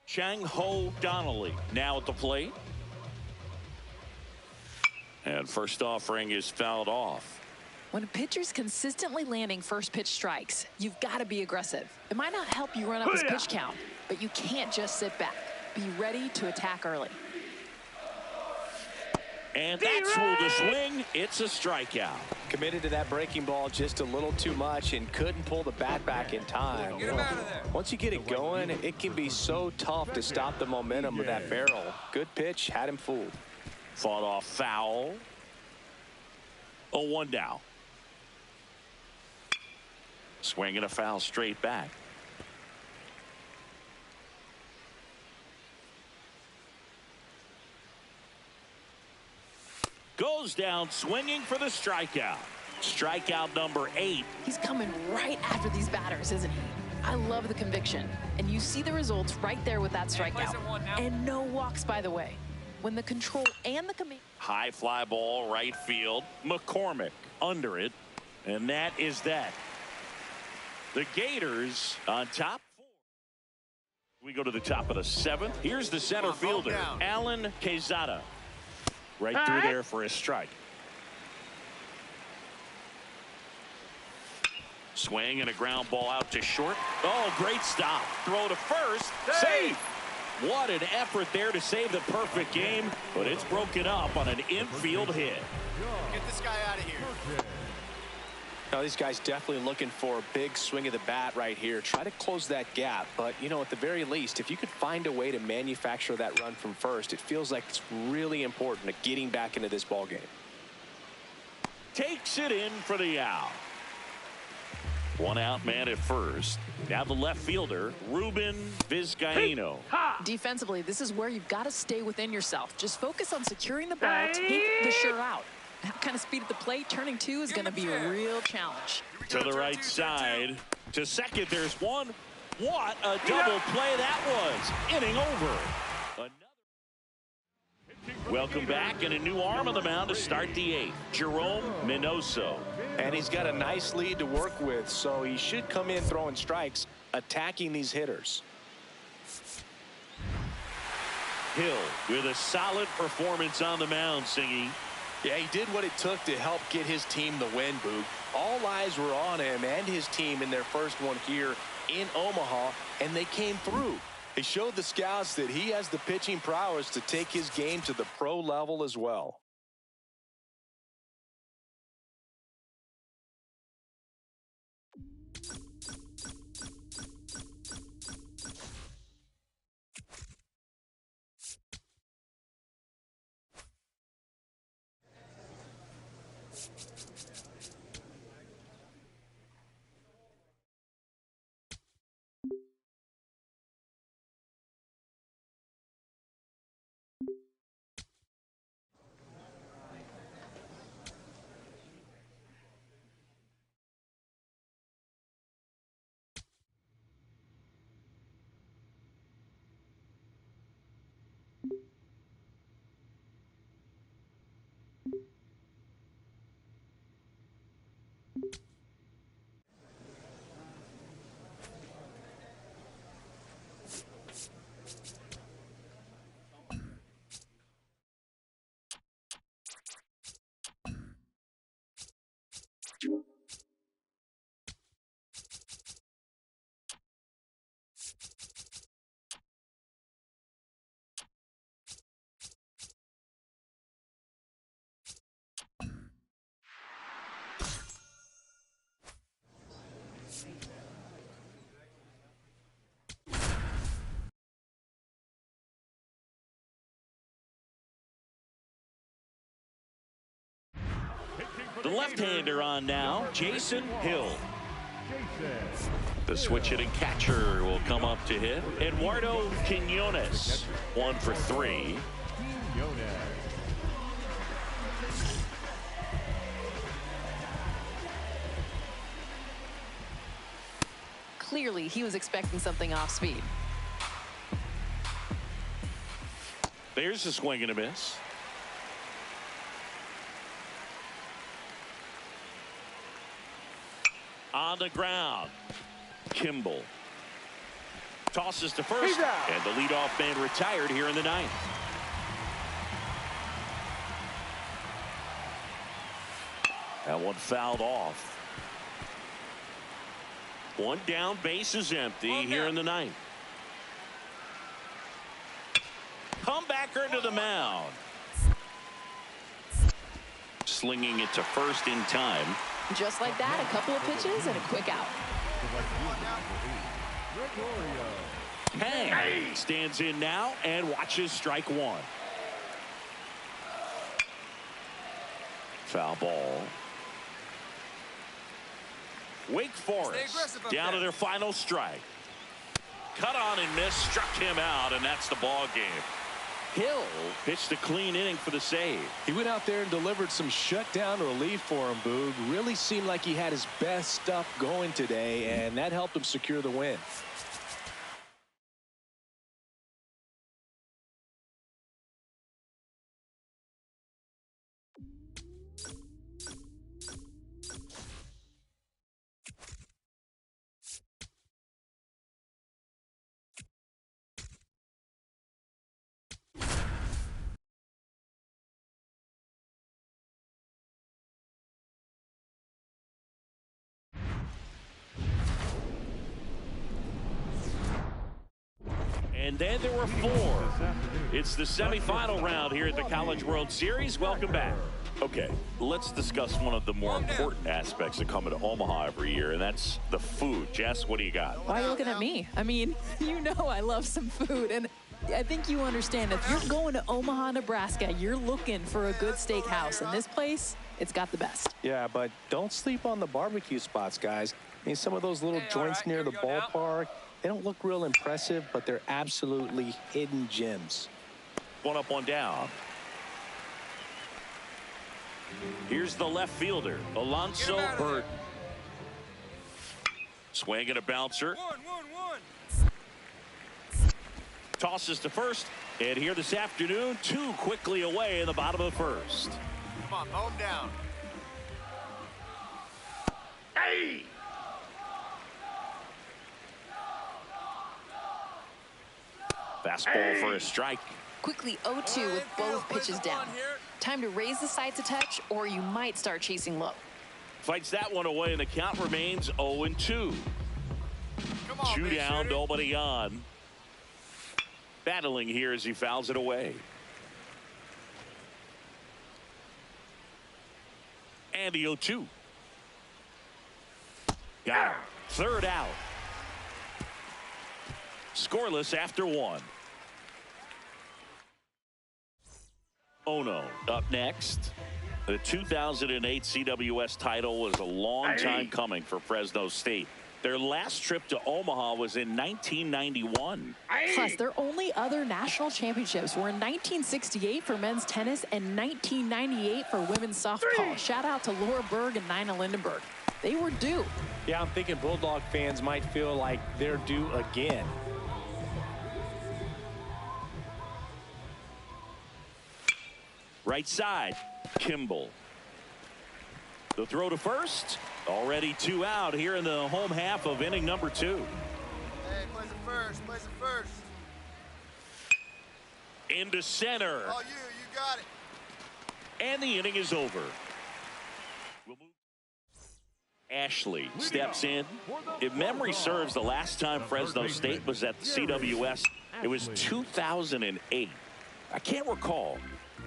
Chang-Ho Donnelly now at the plate. And first offering is fouled off. When a pitcher's consistently landing first pitch strikes, you've got to be aggressive. It might not help you run up his pitch count, but you can't just sit back. Be ready to attack early. And that's ruled a swing. It's a strikeout. Committed to that breaking ball just a little too much and couldn't pull the bat back in time. Get him out of there. Once you get it going, it can be so tough to stop the momentum of that barrel. Good pitch, had him fooled. Fought off foul. 0-1 down. Swing and a foul straight back. Goes down swinging for the strikeout. Strikeout number 8. He's coming right after these batters, isn't he? I love the conviction. And you see the results right there with that strikeout. And no walks, by the way. When the control and the command. High fly ball right field. McCormick under it. And that is that. The Gators on top 4. We go to the top of the 7th. Here's the center fielder, Alan Quezada. Right through there for a strike. Swing and a ground ball out to short. Oh, great stop. Throw to first. Save. What an effort there to save the perfect game, but it's broken up on an infield hit. Get this guy out of here. Now, these guys definitely looking for a big swing of the bat right here. Try to close that gap. But, you know, at the very least, if you could find a way to manufacture that run from first, it feels like it's really important to getting back into this ball game. Takes it in for the out. One out man at first. Now the left fielder, Ruben Vizcaíno. Defensively, this is where you've got to stay within yourself. Just focus on securing the ball, take the sure out. That kind of speed at the plate, turning 2 is going to be a real challenge. To the right side. To second, there's one. What a double play that was. Inning over. Welcome back, and a new arm on the mound to start the 8th. Jerome Minoso. And he's got a nice lead to work with, so he should come in throwing strikes, attacking these hitters. Hill with a solid performance on the mound, Singy. Yeah, he did what it took to help get his team the win, Boog. All eyes were on him and his team in their first one here in Omaha, and they came through. He showed the scouts that he has the pitching prowess to take his game to the pro level as well. The left-hander on now, Jason Hill. The switch-hitting catcher will come up to hit. Eduardo Quiñones, 1 for 3. Clearly, he was expecting something off speed. There's a swing and a miss. on the ground. Kimball tosses to first, and the leadoff man retired here in the ninth. That one fouled off. One down, base is empty here in the ninth. Comebacker to the mound. Slinging it to first in time. Just like that, a couple of pitches and a quick out. Kang stands in now and watches strike one. Foul ball. Wake Forest down to their final strike. Cut on and miss, struck him out, and that's the ball game. Hill pitched a clean inning for the save. He went out there and delivered some shutdown relief for him, Boog. Really seemed like he had his best stuff going today, and that helped him secure the win. And then there were four. It's the semifinal round here at the College World Series. Welcome back. Okay, let's discuss one of the more important aspects that come into Omaha every year, and that's the food. Jess, what do you got? Why are you looking at me? I mean, you know I love some food, and I think you understand if you're going to Omaha, Nebraska, you're looking for a good steakhouse, and this place, it's got the best. Yeah, but don't sleep on the barbecue spots, guys. I mean, some of those little joints near the ballpark, they don't look real impressive, but they're absolutely hidden gems. One up, one down. Here's the left fielder, Alonso Burton. Swing and a bouncer. Tosses to first, and here this afternoon, two quickly away in the bottom of the first. Come on, mow him down. Hey! Fastball for a strike. Quickly 0-2 with both pitches down. Time to raise the sights a touch, or you might start chasing low. Fights that one away, and the count remains 0-2. Two down, nobody on. Battling here as he fouls it away. And the 0-2. Got him. Third out. Scoreless after one. Ono up next. The 2008 CWS title was a long time coming for Fresno State. Their last trip to Omaha was in 1991. Plus, their only other national championships were in 1968 for men's tennis and 1998 for women's softball. Shout out to Laura Berg and Nina Lindenberg. They were due. Yeah, I'm thinking Bulldog fans might feel like they're due again. Right side, Kimball. The throw to first. Already two out here in the home half of inning number 2. Hey, place it first. Place it first. Into center. Oh, you got it. And the inning is over. We'll move. Ashley steps in. If memory serves, the last time Fresno State was at the CWS, it was 2008. I can't recall.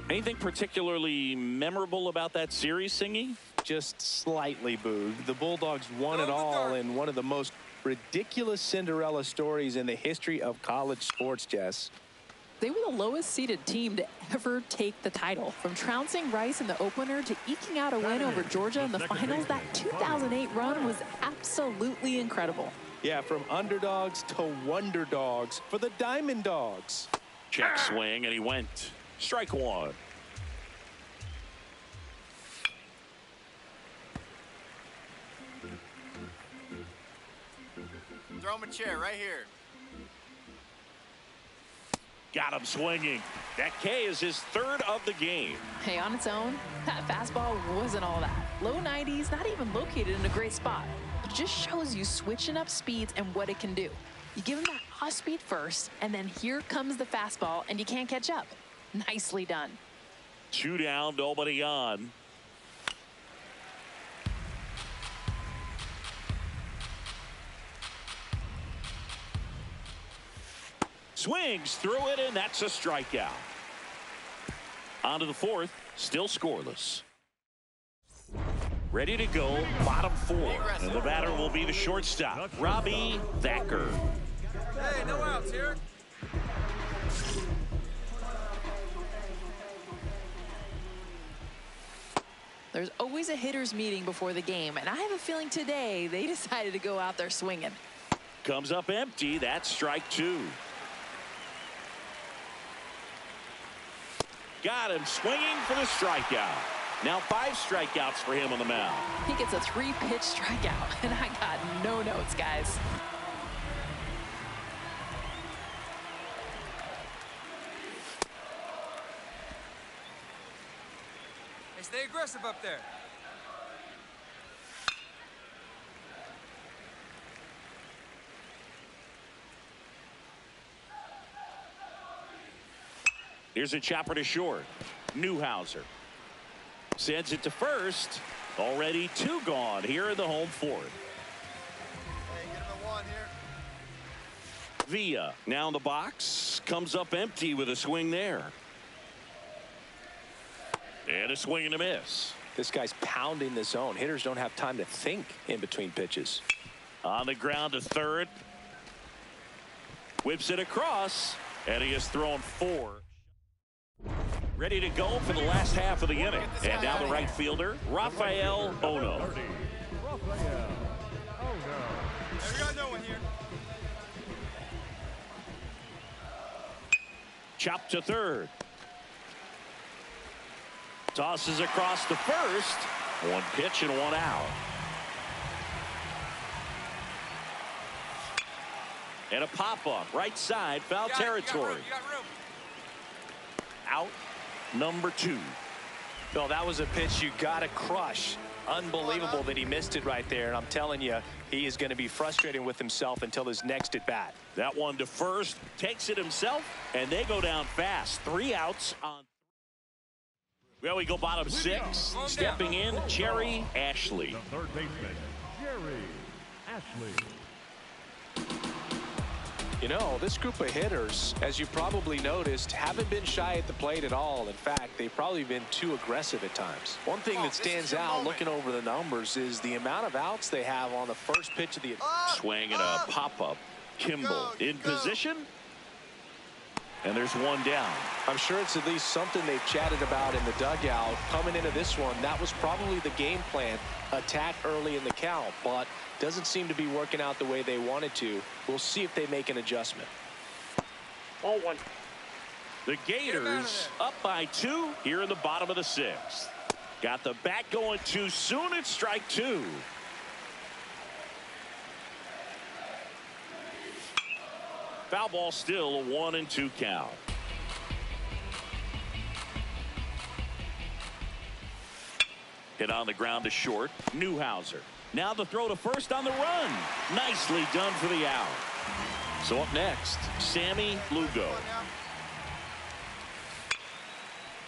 Anything particularly memorable about that series, Singy? Just slightly, Boog. The Bulldogs won it all in one of the most ridiculous Cinderella stories in the history of college sports, Jess. They were the lowest seeded team to ever take the title. From trouncing Rice in the opener to eking out a win over Georgia in the finals, that 2008 run was absolutely incredible. Yeah, from underdogs to wonder dogs for the Diamond Dogs. Check swing, and he went. Strike one. Throw him a chair right here. Got him swinging. That K is his third of the game. Hey, on its own, that fastball wasn't all that. Low 90s, not even located in a great spot. just shows you switching up speeds and what it can do. You give him that off-speed first, and then here comes the fastball, and you can't catch up. Nicely done. 2 down, nobody on. Swings through it, and that's a strikeout. On to the 4th, still scoreless. Ready to go, bottom 4. And the batter will be the shortstop, Robbie Thacker. Hey, no outs here. There's always a hitter's meeting before the game, and I have a feeling today they decided to go out there swinging. Comes up empty. That's strike 2. Got him swinging for the strikeout. Now 5 strikeouts for him on the mound. He gets a 3-pitch strikeout, and I got no notes, guys. Hey, stay aggressive up there. Here's a chopper to short. Newhouser sends it to first. Already 2 gone here in the home 4th. Hey, get him a 1 here. Villa now in the box. Comes up empty with a swing there. And a swing and a miss. This guy's pounding the zone. Hitters don't have time to think in between pitches. On the ground to third. Whips it across. And he has thrown 4. Ready to go for the last half of the inning. And now the right fielder, Rafael Ono. Rafael Ono. Hey, we got no one here. Chop to third. Tosses across to first. 1 pitch and 1 out. And a pop-up right side, foul territory. You got room. Out number 2. No, that was a pitch you got to crush. Unbelievable that he missed it right there. And I'm telling you, he is going to be frustrated with himself until his next at bat. That one to first, takes it himself, and they go down fast. 3 outs on. Well, we go bottom 6. Stepping in, Jerry Ashley. The third baseman, Jerry Ashley. You know, this group of hitters, as you probably noticed, haven't been shy at the plate at all. In fact, they've probably been too aggressive at times. One thing that stands out looking over the numbers is the amount of outs they have on the first pitch of the swing and a pop-up. Kimball in position. And there's 1 down. I'm sure it's at least something they've chatted about in the dugout. Coming into this one, that was probably the game plan. Attack early in the count, but doesn't seem to be working out the way they wanted to. We'll see if they make an adjustment. Oh, 1. The Gators up by 2 here in the bottom of the 6th. Got the bat going too soon. It's strike 2. Foul ball, still a 1-2 count. Hit on the ground to short. Newhouser. Now the throw to first on the run. Nicely done for the out. So up next, Sammy Lugo.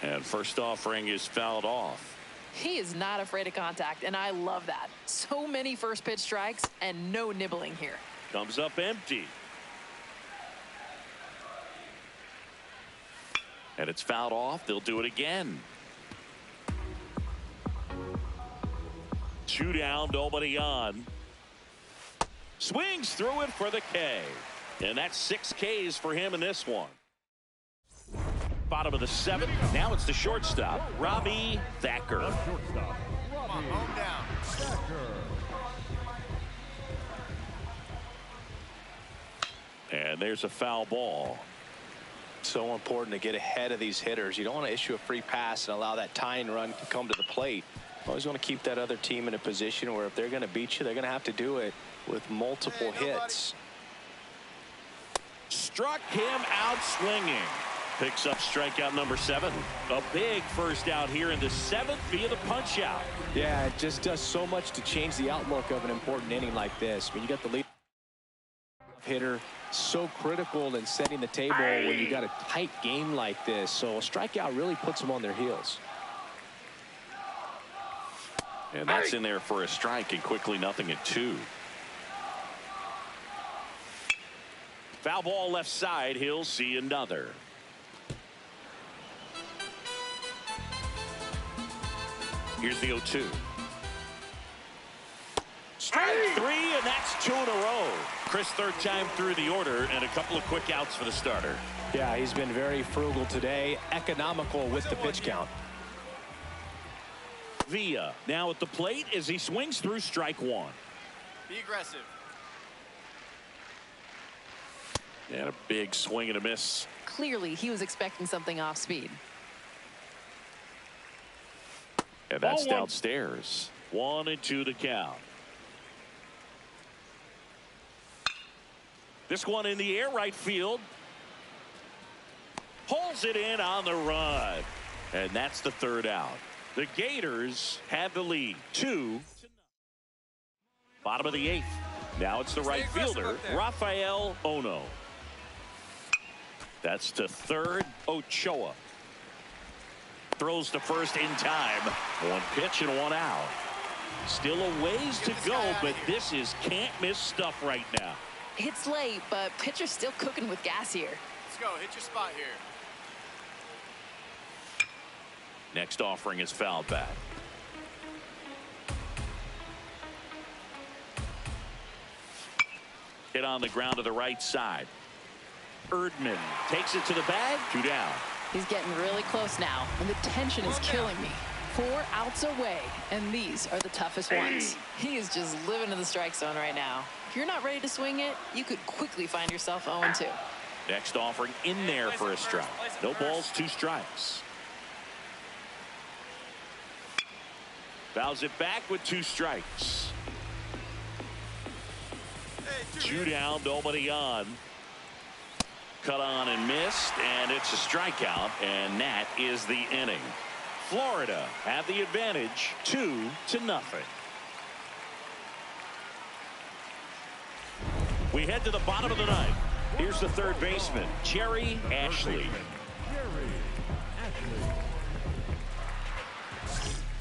And first offering is fouled off. He is not afraid of contact, and I love that. So many first pitch strikes and no nibbling here. Comes up empty. And it's fouled off. They'll do it again. 2 down, nobody on. Swings through it for the K. And that's 6 Ks for him in this one. Bottom of the 7th. Now it's the shortstop, Robbie Thacker. Shortstop, Robbie Home down. Thacker. And there's a foul ball. So important to get ahead of these hitters. You don't want to issue a free pass and allow that tying run to come to the plate. Always want to keep that other team in a position where if they're going to beat you, they're going to have to do it with multiple hits. Struck him out swinging. Picks up strikeout number 7. A big first out here in the 7th via the punch out. Yeah, it just does so much to change the outlook of an important inning like this. When you got the lead hitter, so critical in setting the table when you got a tight game like this. So a strikeout really puts them on their heels. And that's in there for a strike, and quickly 0-2. Foul ball left side. He'll see another. Here's the 0-2. Strike 3, and that's 2 in a row. Chris, third time through the order, and a couple of quick outs for the starter. Yeah, he's been very frugal today, economical with the pitch count. Villa now at the plate as he swings through strike 1. Be aggressive. And a big swing and a miss. Clearly, he was expecting something off speed. And that's downstairs. 1-2 the count. This one in the air, right field. Pulls it in on the run. And that's the third out. The Gators have the lead. 2-0. Bottom of the 8th. Now it's the right fielder, Rafael Ono. That's to third, Ochoa. Throws to first in time. 1 pitch and 1 out. Still a ways to go, but this is can't miss stuff right now. It's late, but pitcher's still cooking with gas here. Let's go. Hit your spot here. Next offering is fouled back. Hit on the ground to the right side. Erdman takes it to the bag. 2 down. He's getting really close now, and the tension is killing me. 4 outs away, and these are the toughest ones. He is just living in the strike zone right now. If you're not ready to swing it, you could quickly find yourself 0-2. Next offering in there for a strike. No balls, 2 strikes. Fouls it back with 2 strikes. 2 down, nobody on. Cut on and missed, and it's a strikeout, and that is the inning. Florida have the advantage, 2-0. We head to the bottom of the 9th. Here's the third baseman, Jerry Ashley.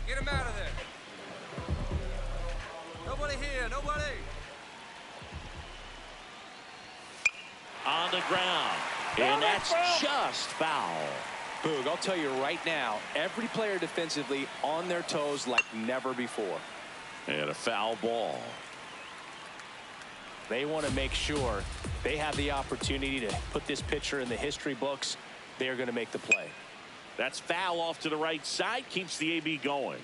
Get him out of there. Nobody here, nobody. On the ground, and that's just foul. Boog, I'll tell you right now, every player defensively on their toes like never before. And a foul ball. They want to make sure they have the opportunity to put this pitcher in the history books. They're going to make the play. That's foul off to the right side, keeps the AB going.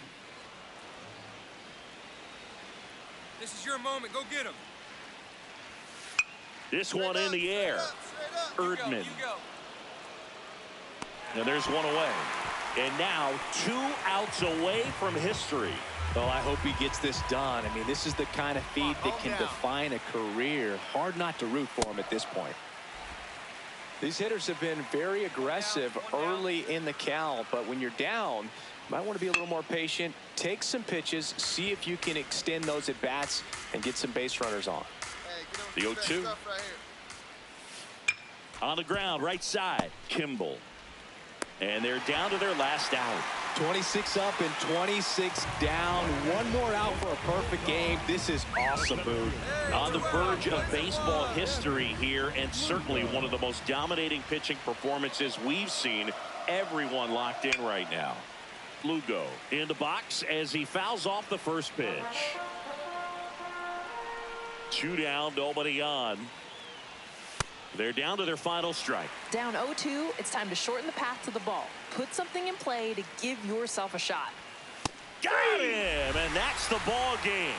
This is your moment. Go get him. This one in the air. Erdman. You go. And there's one away. And now 2 outs away from history. Well, I hope he gets this done. I mean, this is the kind of feat that can define a career. Hard not to root for him at this point. These hitters have been very aggressive early in the count, but when you're down, you might want to be a little more patient. Take some pitches, see if you can extend those at bats and get some base runners on. The 0-2. On the ground, right side, Kimball. And they're down to their last out. 26 up and 26 down. 1 more out for a perfect game. This is awesome, Boog. On the verge of baseball history here, and certainly one of the most dominating pitching performances we've seen. Everyone locked in right now. Lugo in the box as he fouls off the first pitch. 2 down, nobody on. They're down to their final strike. Down 0-2, it's time to shorten the path to the ball. Put something in play to give yourself a shot. Got him, and that's the ball game.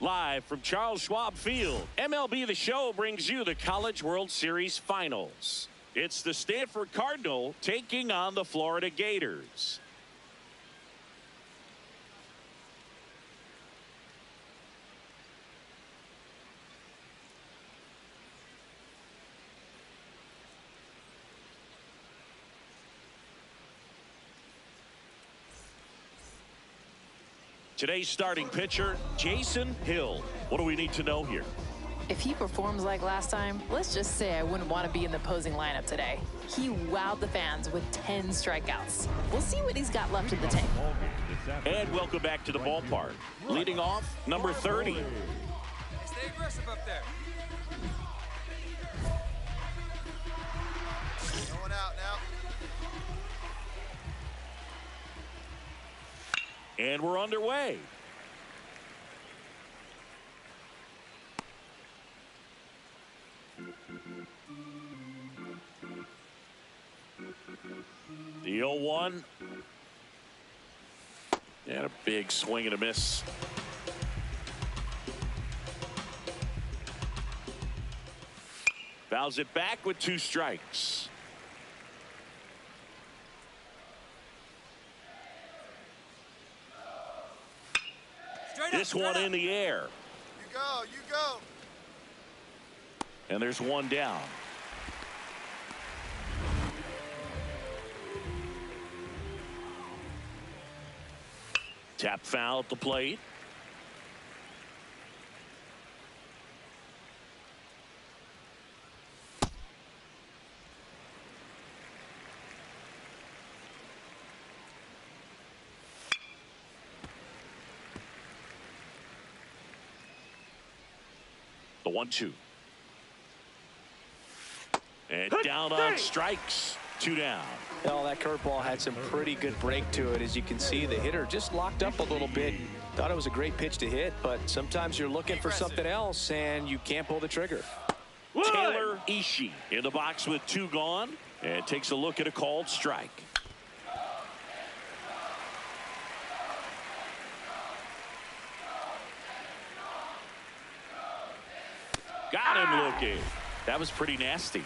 Live from Charles Schwab Field, MLB The Show brings you the College World Series Finals. It's the Stanford Cardinal taking on the Florida Gators. Today's starting pitcher, Jason Hill. What do we need to know here? If he performs like last time, let's just say I wouldn't want to be in the opposing lineup today. He wowed the fans with 10 strikeouts. We'll see what he's got left in the tank. And welcome back to the ballpark. Leading off, number 30. Stay aggressive up there. Going out now. And we're underway. The 0-1. And a big swing and a miss. Fouls it back with 2 strikes. This one in the air. You go, you go. And there's one down. Tap foul at the plate. The 1-2. And down on strikes. 2 down. Well, that curveball had some pretty good break to it. As you can see, the hitter just locked up a little bit. Thought it was a great pitch to hit, but sometimes you're looking for something else and you can't pull the trigger. Taylor Ishii in the box with 2 gone and takes a look at a called strike. Got him looking. That was pretty nasty.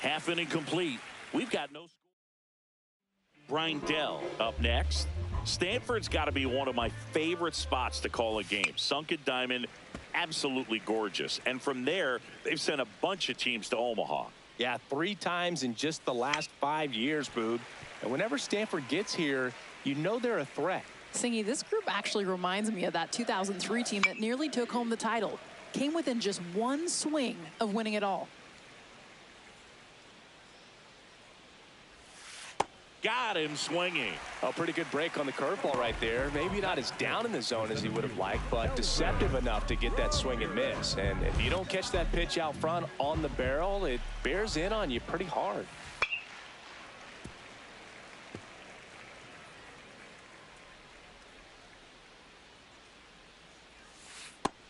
Half inning complete. We've got no score. Bryndell up next. Stanford's got to be one of my favorite spots to call a game. Sunken Diamond, absolutely gorgeous. And from there, they've sent a bunch of teams to Omaha. Yeah, 3 times in just the last 5 years, Boog. And whenever Stanford gets here, you know they're a threat. Singy, this group actually reminds me of that 2003 team that nearly took home the title. Came within just 1 swing of winning it all. Got him swinging. A pretty good break on the curveball right there. Maybe not as down in the zone as he would have liked, but deceptive enough to get that swing and miss. And if you don't catch that pitch out front on the barrel, it bears in on you pretty hard.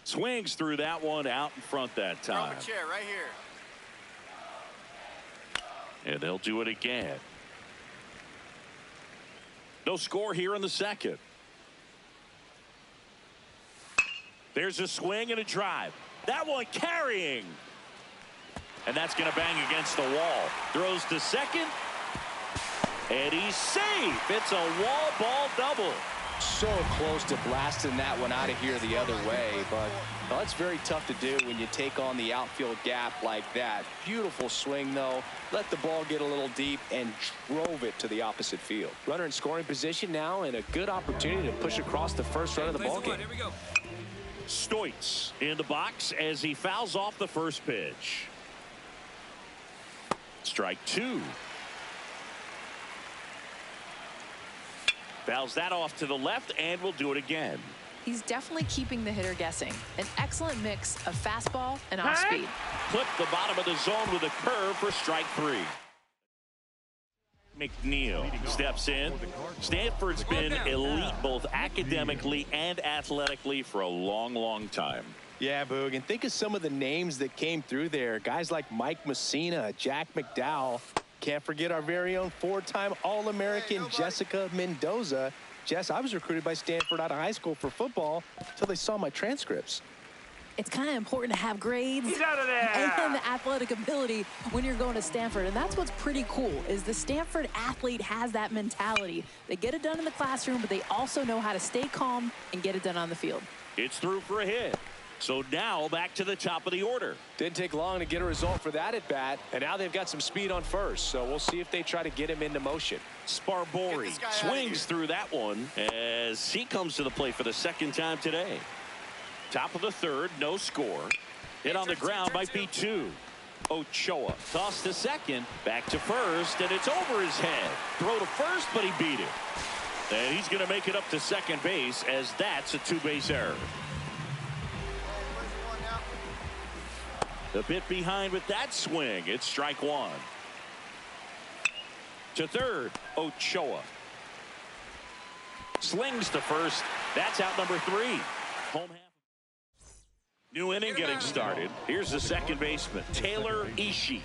Swings through that one out in front that time. Throw a chair right here. And they'll do it again. No score here in the second. There's a swing and a drive. That one carrying. And that's going to bang against the wall. Throws to second. And he's safe. It's a wall ball double. So close to blasting that one out of here the other way, but well, it's very tough to do when you take on the outfield gap like that. Beautiful swing, though. Let the ball get a little deep and drove it to the opposite field. Runner in scoring position now and a good opportunity to push across the first run of the ballgame. Here we go. Stoitz in the box as he fouls off the first pitch. Strike 2. Fouls that off to the left and will do it again. He's definitely keeping the hitter guessing. An excellent mix of fastball and off speed. Clip the bottom of the zone with a curve for strike 3. McNeil steps in. Stanford's been elite both academically and athletically for a long time. Yeah, Boog, and think of some of the names that came through there. Guys like Mike Messina, Jack McDowell. Can't forget our very own 4-time All-American Jessica Mendoza. Jess, I was recruited by Stanford out of high school for football until they saw my transcripts. It's kind of important to have grades He's out of there. and the athletic ability when you're going to Stanford. And that's what's pretty cool is the Stanford athlete has that mentality. They get it done in the classroom, but they also know how to stay calm and get it done on the field. It's through for a hit. So now back to the top of the order. Didn't take long to get a result for that at bat. And now they've got some speed on first. So we'll see if they try to get him into motion. Sparbory swings through that one as he comes to the plate for the second time today. Top of the third, no score. Hit on the ground might be 2. Ochoa tossed to second, back to first, and it's over his head. Throw to first, but he beat it. And he's going to make it up to second base as that's a 2-base error. A bit behind with that swing. It's strike 1. To third, Ochoa. Slings to first. That's out number 3. Home half. New inning getting started. Here's the second baseman, Taylor Ishii.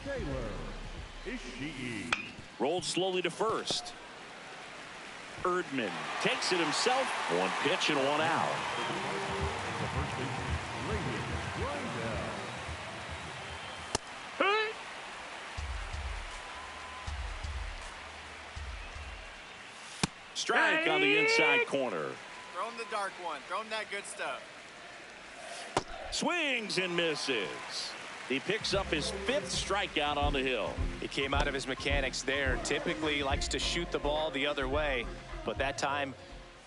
Rolled slowly to first. Erdman takes it himself. 1 pitch and 1 out. Strike on the inside corner. Throw him the dark one. Throw him that good stuff. Swings and misses. He picks up his 5th strikeout on the hill. He came out of his mechanics there. Typically he likes to shoot the ball the other way, but that time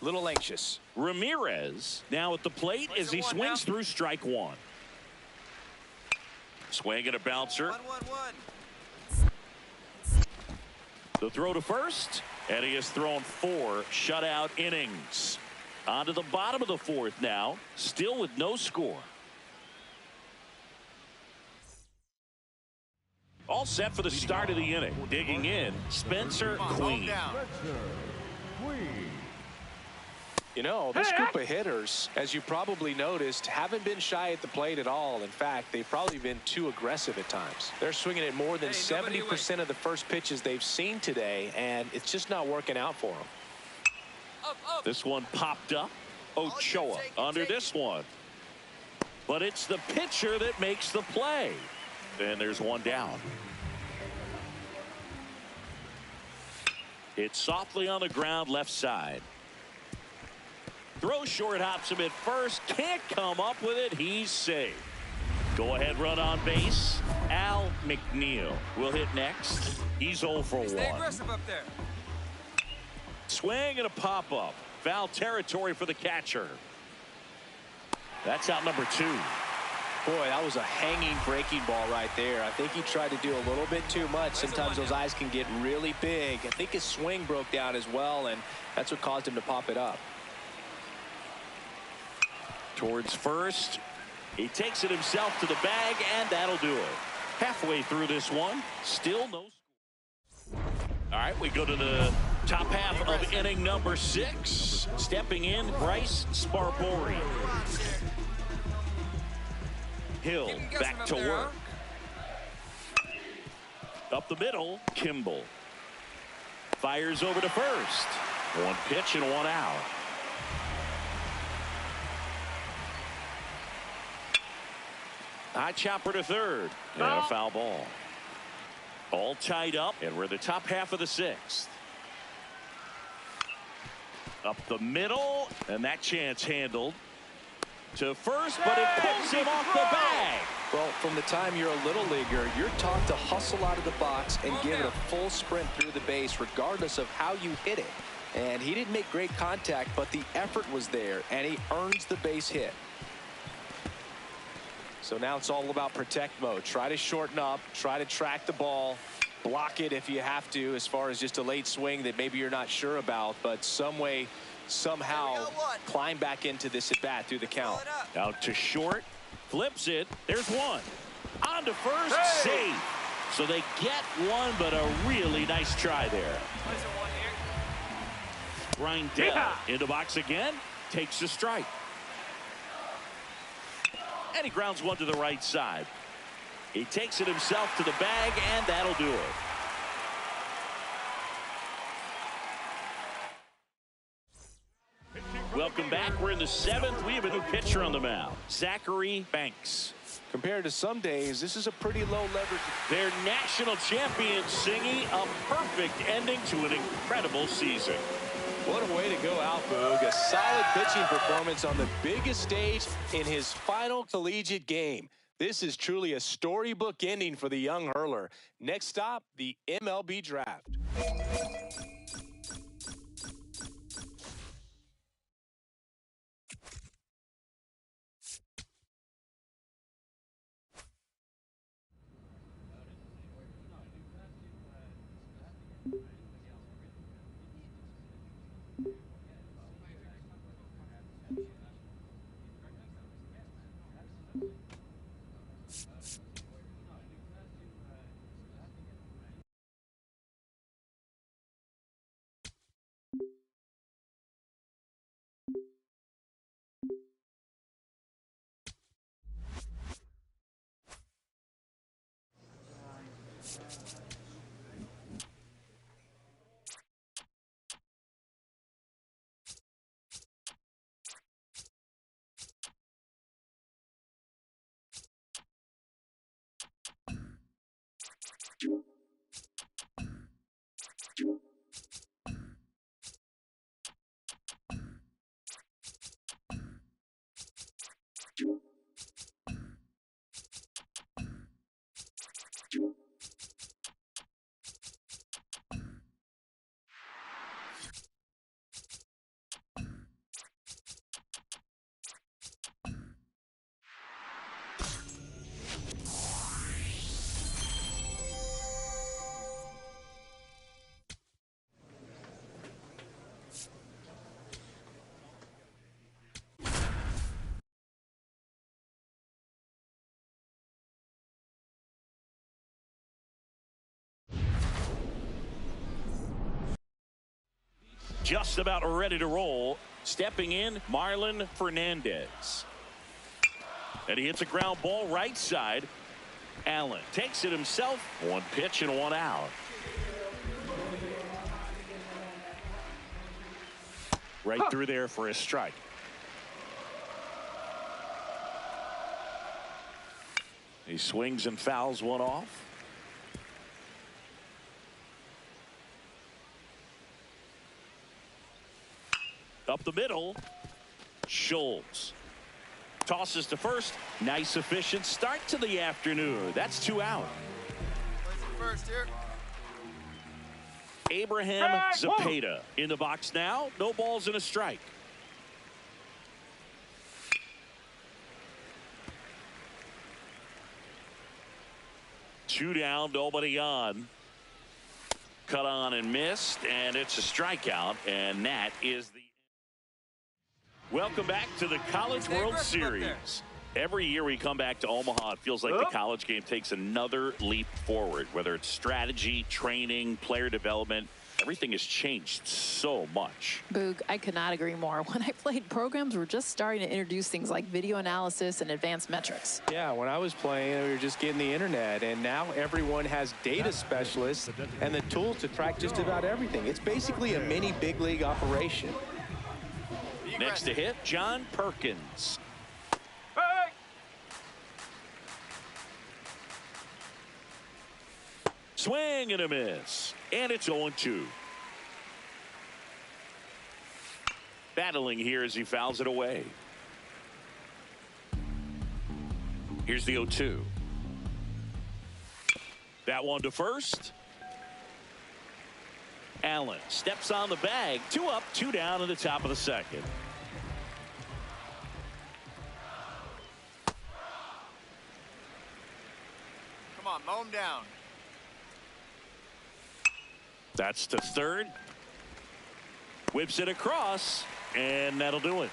a little anxious. Ramirez now at the plate as he swings through strike 1. Swing and a bouncer. 1-1-1. The throw to first, and he has thrown 4 shutout innings. On to the bottom of the 4th now, still with no score. All set for the start of the inning. Digging in, Spencer Queen. You know, this group of hitters, as you probably noticed, haven't been shy at the plate at all. In fact, they've probably been too aggressive at times. They're swinging at more than 70% of the first pitches they've seen today, and it's just not working out for them. This one popped up. Ochoa under this one. But it's the pitcher that makes the play. And there's one down. It's softly on the ground left side. Throw short, hops him at first. Can't come up with it. He's safe. Go ahead run on base. Al McNeil will hit next. He's 0 for 1. Stay aggressive up there. Swing and a pop up. Foul territory for the catcher. That's out number 2. Boy, that was a hanging breaking ball right there. I think he tried to do a little bit too much. Sometimes those eyes can get really big. I think his swing broke down as well, and that's what caused him to pop it up. Towards first. He takes it himself to the bag, and that'll do it. Halfway through this one, still no score. All right, we go to the top half of inning number 6. Stepping in, Bryce Sparbory. Hill back to work. Up the middle, Kimball. Fires over to first. 1 pitch and 1 out. High chopper to third. And a foul ball. All tied up, and we're the top half of the 6th. Up the middle, and that chance handled. To first, but it pulls him off the bag. Well, from the time you're a little leaguer, you're taught to hustle out of the box and give it a full sprint through the base, regardless of how you hit it. And he didn't make great contact, but the effort was there, and he earns the base hit. So now it's all about protect mode. Try to shorten up, try to track the ball, block it if you have to, as far as just a late swing that maybe you're not sure about, but some way, somehow climb back into this at bat through the count. Out to short, flips it. There's one. On to first, safe. So they get one, but a really nice try there. Grindel into box again, takes the strike. And he grounds one to the right side. He takes it himself to the bag, and that'll do it. back. We're in the 7th. We have a new pitcher on the mound, Zachary Banks. Compared to some days, this is a pretty low leverage. Their national champion singing a perfect ending to an incredible season. What a way to go out, Boog. A solid pitching performance on the biggest stage in his final collegiate game. This is truly a storybook ending for the young hurler. Next stop, the MLB Draft. Just about ready to roll. Stepping in, Marlon Fernandez. And he hits a ground ball right side. Allen takes it himself. One pitch and one out. Right through there for a strike. He swings and fouls one off. Up the middle, Schultz tosses to first. Nice efficient start to the afternoon. That's 2 out. First here. Abraham Zapata in the box now. No balls and a strike. Two down, nobody on. Cut on and missed, and it's a strikeout, and that is the. Welcome back to the College World Series. Every year we come back to Omaha, it feels like the college game takes another leap forward, whether it's strategy, training, player development. Everything has changed so much. Boog, I could not agree more. When I played, programs were just starting to introduce things like video analysis and advanced metrics. Yeah, when I was playing, we were just getting the internet, and now everyone has data specialists and the tools to track just about everything. It's basically a mini big league operation. Next to hit, John Perkins. Hey! Swing and a miss. And it's 0-2. Battling here as he fouls it away. Here's the 0-2. That one to first. Allen steps on the bag. 2 up, 2 down in the top of the second. Come on, mow him down. That's to third. Whips it across, and that'll do it.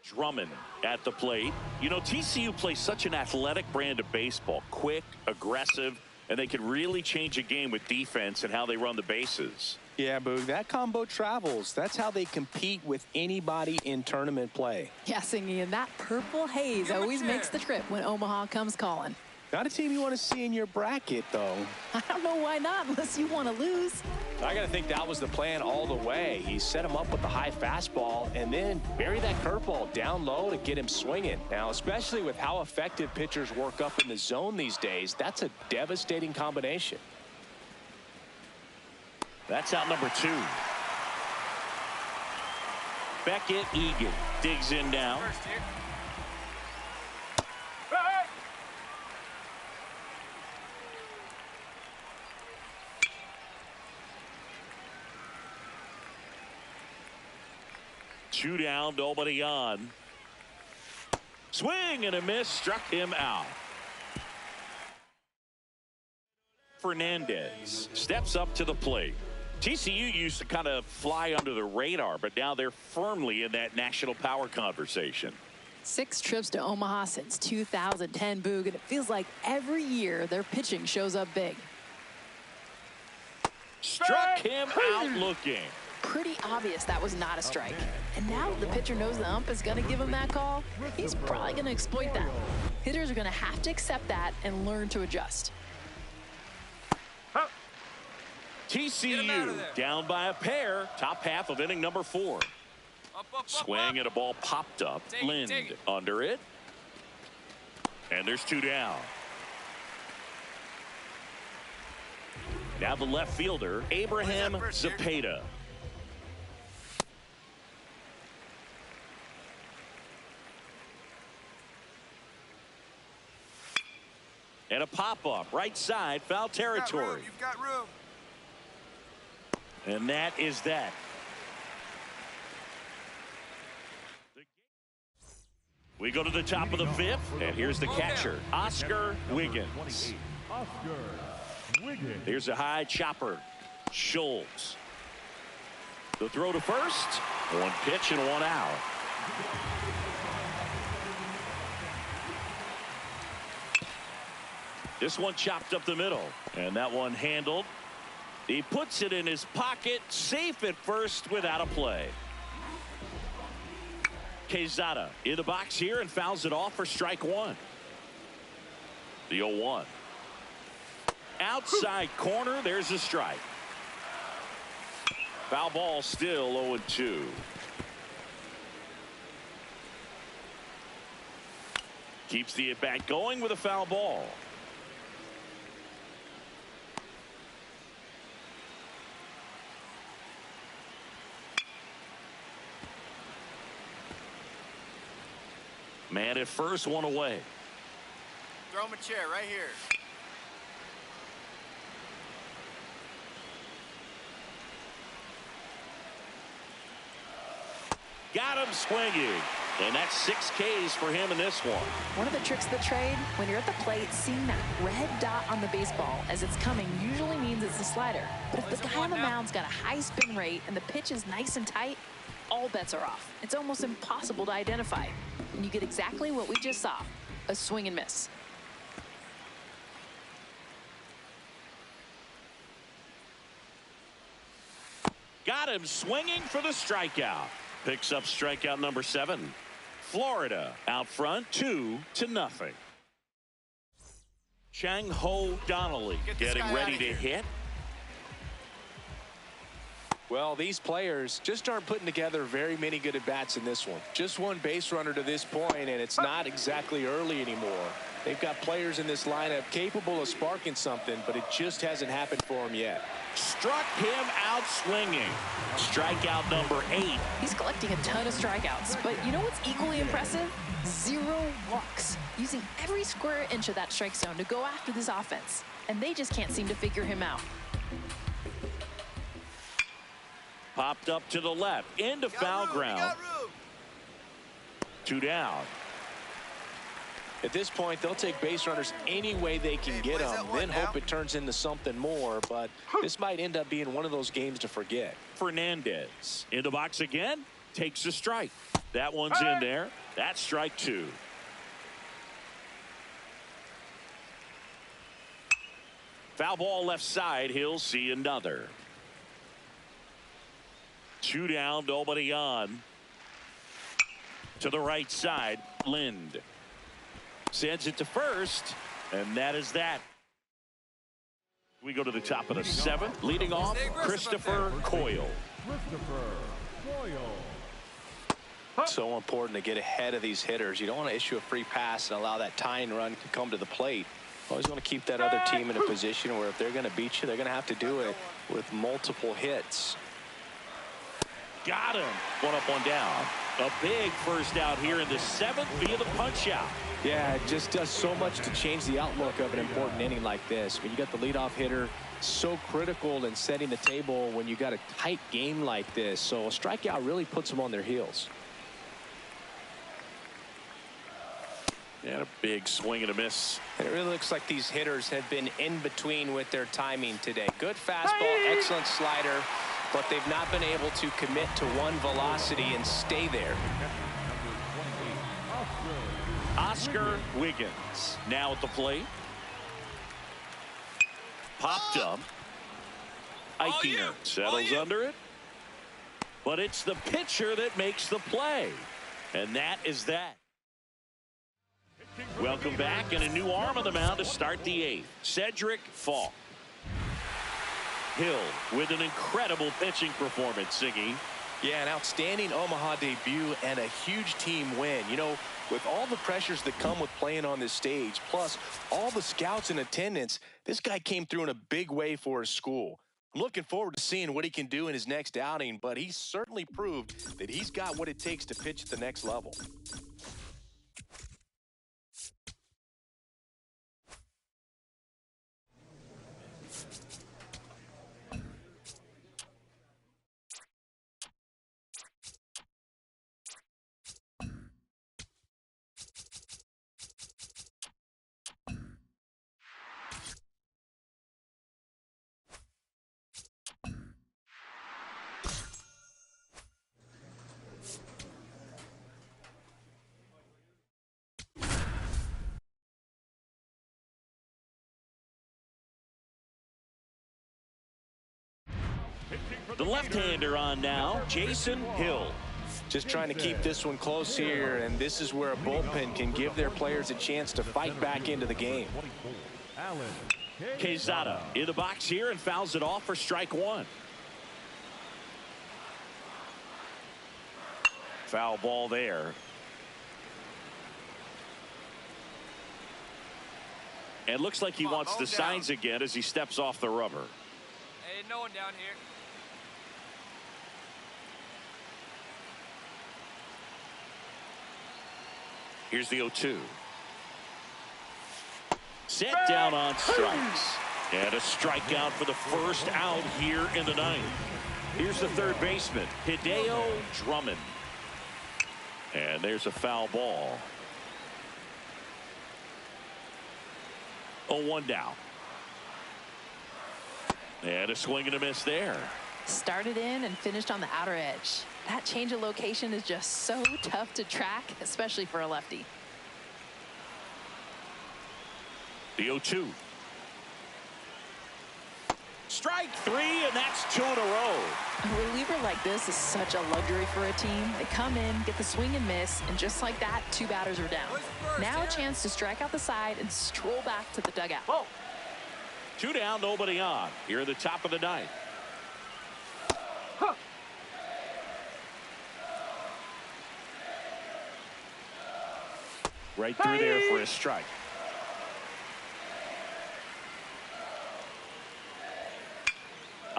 Drummond at the plate. You know, TCU plays such an athletic brand of baseball. Quick, aggressive, and they can really change a game with defense and how they run the bases. Yeah, Boog, that combo travels. That's how they compete with anybody in tournament play. Yeah, Singy, and that purple haze always makes the trip when Omaha comes calling. Not a team you want to see in your bracket, though. I don't know why not, unless you want to lose. I got to think that was the plan all the way. He set him up with the high fastball and then buried that curveball down low to get him swinging. Now, especially with how effective pitchers work up in the zone these days, that's a devastating combination. That's out number 2. Beckett Egan digs in now. Two down, nobody on. Swing and a miss, struck him out. Fernandez steps up to the plate. TCU used to kind of fly under the radar, but now they're firmly in that national power conversation. 6 trips to Omaha since 2010, Boog, and it feels like every year their pitching shows up big. Struck him out looking. Pretty obvious that was not a strike. And now the pitcher knows the ump is going to give him that call. He's probably going to exploit that. Hitters are going to have to accept that and learn to adjust. TCU down by a pair. Top half of inning number 4. Swing and a ball popped up. Lind under it. And there's 2 down. Now the left fielder, Abraham Zapata. And a pop-up, right side, foul territory. You've got room. And that is that. We go to the top of the 5th, and here's the catcher, Oscar Wiggins. Here's a high chopper, Schultz. The throw to first, 1 pitch and 1 out. This one chopped up the middle, and that one handled. He puts it in his pocket, safe at first without a play. Quezada in the box here and fouls it off for strike 1. The 0-1. Outside corner, there's a strike. Foul ball, still 0-2. Keeps the at-bat going with a foul ball. Man at first, 1 away. Throw him a chair right here. Got him swinging. And that's 6 Ks for him in this one. One of the tricks of the trade, when you're at the plate, seeing that red dot on the baseball as it's coming usually means it's a slider. But if the guy on the mound's got a high spin rate and the pitch is nice and tight, all bets are off. It's almost impossible to identify. And you get exactly what we just saw, a swing and miss. Got him swinging for the strikeout. Picks up strikeout number 7. Florida out front 2-0. Chang Ho Donnelly getting ready to hit. Well, these players just aren't putting together very many good at-bats in this one. Just 1 base runner to this point, and it's not exactly early anymore. They've got players in this lineup capable of sparking something, but it just hasn't happened for them yet. Struck him out swinging. Strikeout number 8. He's collecting a ton of strikeouts, but you know what's equally impressive? 0 walks. Using every square inch of that strike zone to go after this offense, and they just can't seem to figure him out. Popped up to the left, into foul ground. 2 down. At this point, they'll take base runners any way they can get them, then hope it turns into something more. But this might end up being one of those games to forget. Fernandez in the box again, takes a strike. That one's in there. That's strike 2. Foul ball left side. He'll see another. 2 down, nobody on. To the right side, Lind sends it to first, and that is that. We go to the top of the 7th. Leading off, Christopher Coyle. So important to get ahead of these hitters. You don't want to issue a free pass and allow that tying run to come to the plate. Always want to keep that other team in a position where if they're going to beat you, they're going to have to do it with multiple hits. Got him. One up, one down. A big first out here in the 7th via the punch out. Yeah, it just does so much to change the outlook of an important inning like this. When you got the leadoff hitter, so critical in setting the table when you got a tight game like this. So a strikeout really puts them on their heels. And a big swing and a miss. And it really looks like these hitters have been in between with their timing today. Good fastball, excellent slider, but they've not been able to commit to one velocity and stay there. Oscar Wiggins now at the plate. Popped up. Eichinger settles under it. But it's the pitcher that makes the play. And that is that. Welcome back, and a new arm on the mound to start the 8th. Cedric Falk. Hill with an incredible pitching performance, Siggy. Yeah, an outstanding Omaha debut and a huge team win. You know, with all the pressures that come with playing on this stage, plus all the scouts in attendance, this guy came through in a big way for his school. I'm looking forward to seeing what he can do in his next outing, but he certainly proved that he's got what it takes to pitch at the next level. The left-hander on now, Jason Hill. Just trying to keep this one close here, and this is where a bullpen can give their players a chance to fight back into the game. Quezada in the box here and fouls it off for strike 1. Foul ball there. And looks like he wants the signs again as he steps off the rubber. Hey, no one down here. Here's the 0-2. Set down on strikes. And a strikeout for the first out here in the 9th. Here's the third baseman, Hideo Drummond. And there's a foul ball. 0-1 down. And a swing and a miss there. Started in and finished on the outer edge. That change of location is just so tough to track, especially for a lefty. The 0-2. Strike 3, and that's 2 in a row. A reliever like this is such a luxury for a team. They come in, get the swing and miss, and just like that, 2 batters are down. Now a chance to strike out the side and stroll back to the dugout. 2 down, nobody on. Here at the top of the 9th. Right through there for a strike.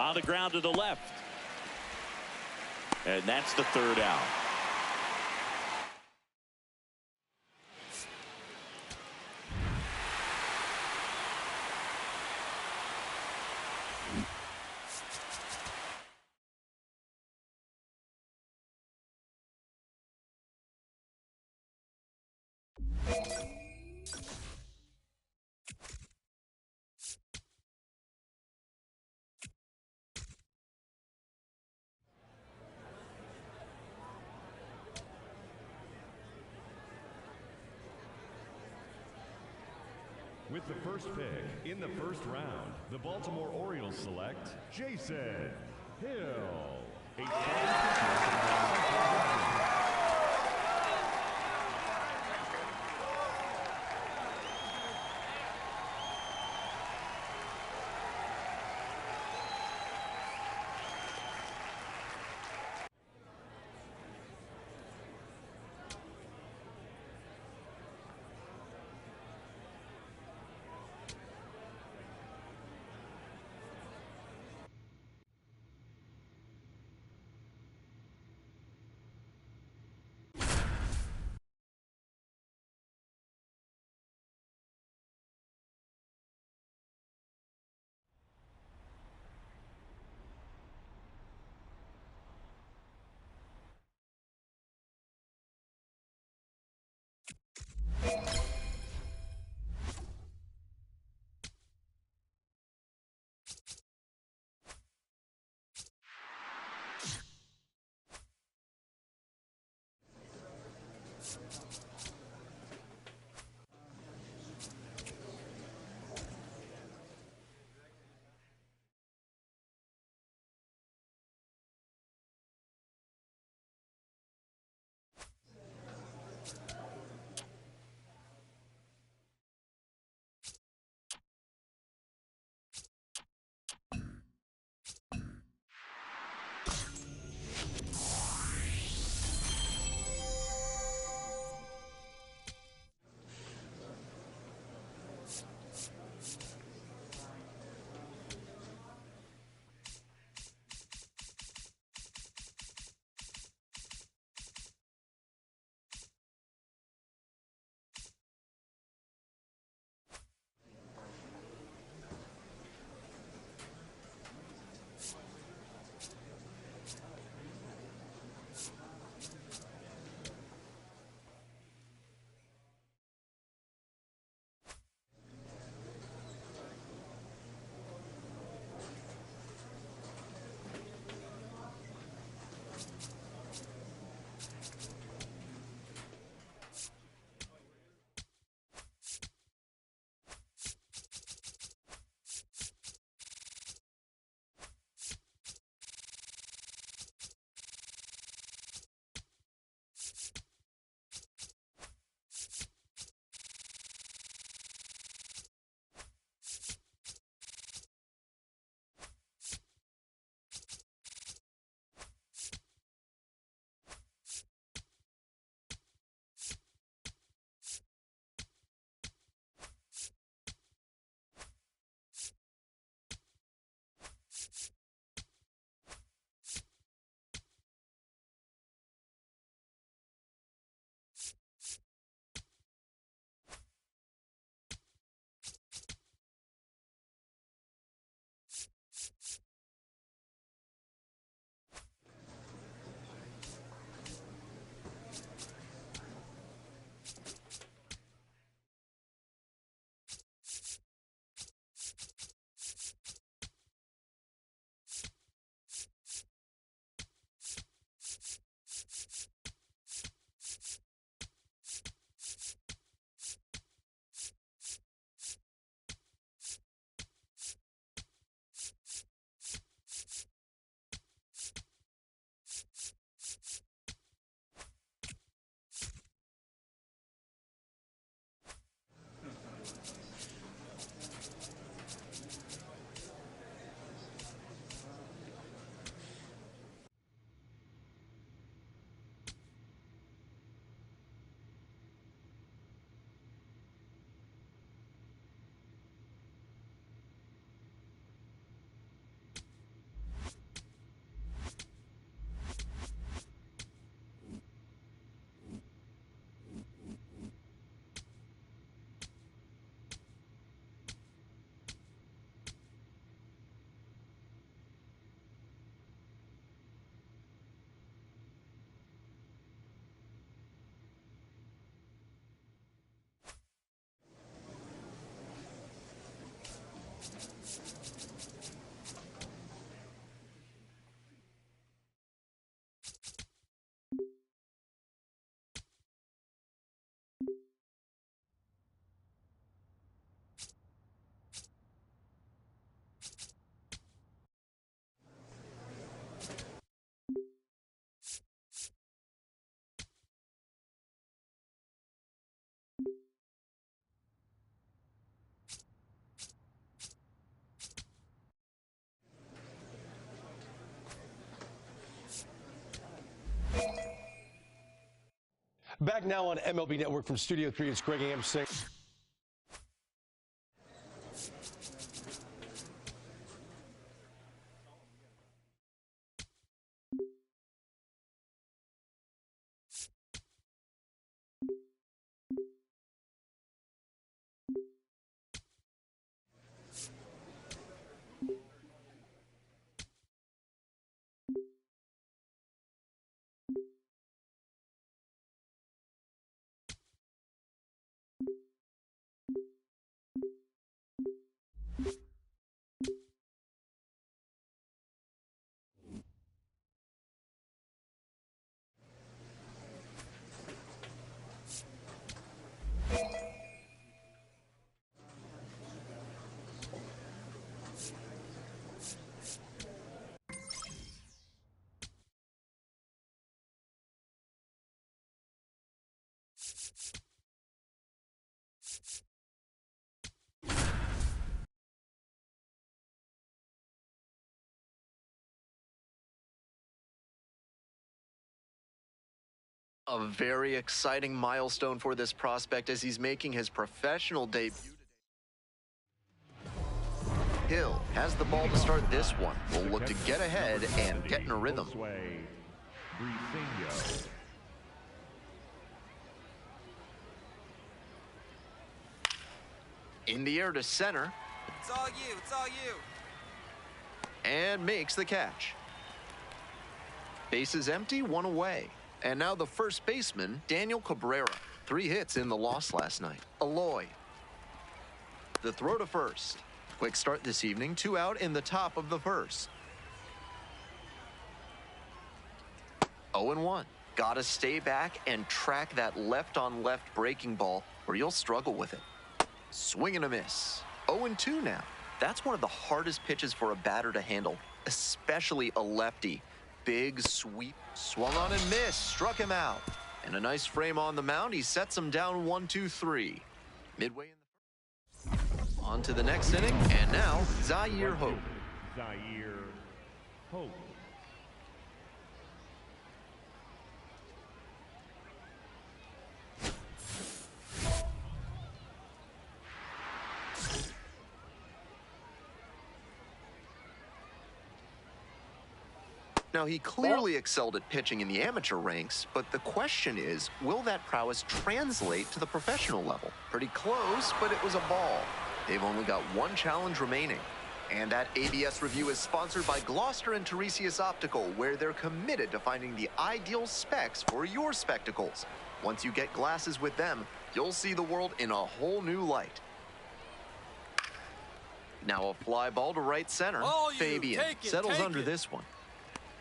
On the ground to the left. And that's the 3rd out. With the first pick in the first round, the Baltimore Orioles select Jason Hill. Back now on MLB Network from Studio 3, it's Greg Amsing. A very exciting milestone for this prospect as he's making his professional debut. Hill has the ball to start this one. Will look to get ahead and get in a rhythm. In the air to center. It's all you. It's all you. And makes the catch. Base is empty, one away. And now the first baseman, Daniel Cabrera. 3 hits in the loss last night. Aloy. The throw to first. Quick start this evening, 2 out in the top of the first. 0-1. Gotta stay back and track that left-on-left breaking ball or you'll struggle with it. Swing and a miss. 0-2 now. That's one of the hardest pitches for a batter to handle, especially a lefty. Big sweep. Swung on and missed. Struck him out. And a nice frame on the mound. He sets him down 1-2-3. Midway in the first. On to the next inning. And now, Zaire Hope. Zaire Hope. Now, he clearly excelled at pitching in the amateur ranks, but the question is, will that prowess translate to the professional level? Pretty close, but it was a ball. They've only got 1 challenge remaining. And that ABS review is sponsored by Gloucester and Tiresias Optical, where they're committed to finding the ideal specs for your spectacles. Once you get glasses with them, you'll see the world in a whole new light. Now a fly ball to right center. Fabian settles under this one.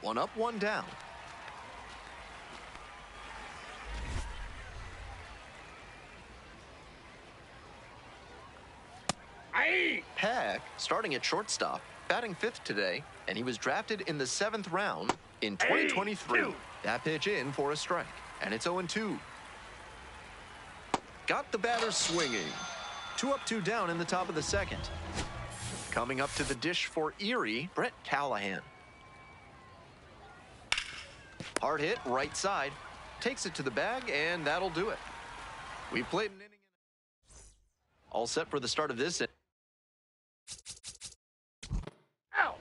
1 up, 1 down. Peck, starting at shortstop, batting 5th today, and he was drafted in the 7th round in 2023. That pitch in for a strike, and it's 0-2. Got the batter swinging. 2 up, 2 down in the top of the second. Coming up to the dish for Erie, Brett Callahan. Hard hit, right side. Takes it to the bag, and that'll do it. We played an inning. All set for the start of this inning. Ow!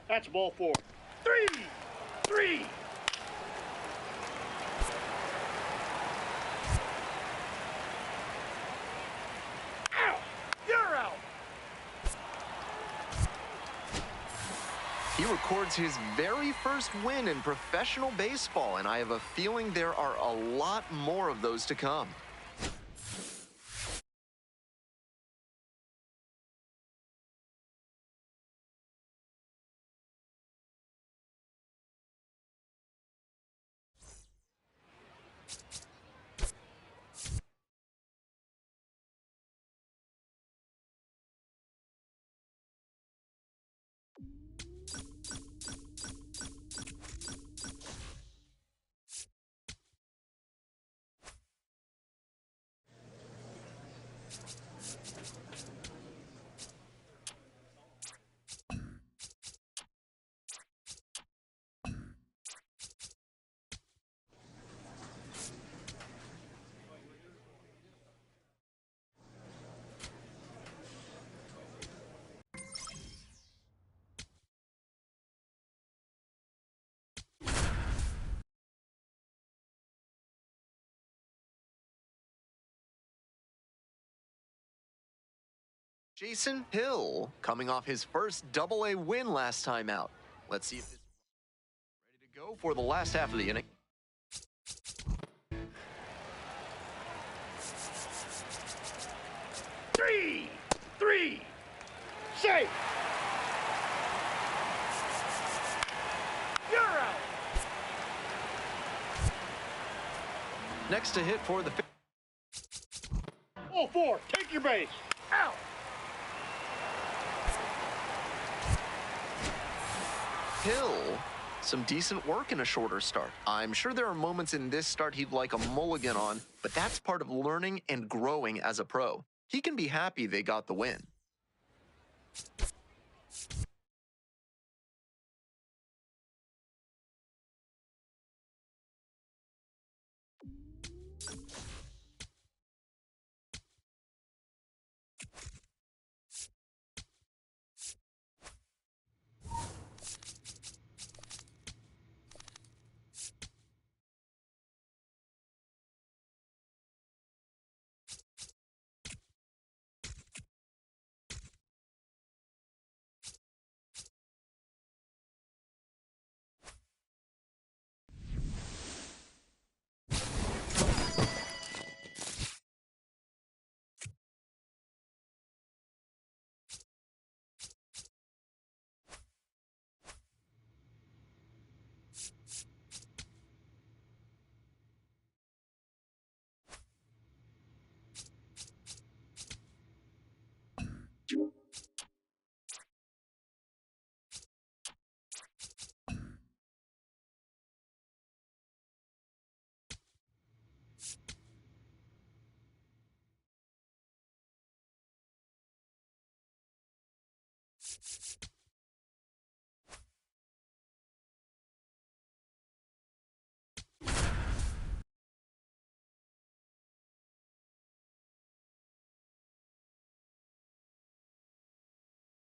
That's ball 4. 3! Ow! You're out! He records his very first win in professional baseball, and I have a feeling there are a lot more of those to come. Jason Hill, coming off his first Double-A win last time out. Let's see if this is ready to go for the last half of the inning. Three! Safe! You're out! Next to hit for the... Ball 4, take your base. Out! Hill, some decent work in a shorter start. I'm sure there are moments in this start he'd like a mulligan on, but that's part of learning and growing as a pro. He can be happy they got the win.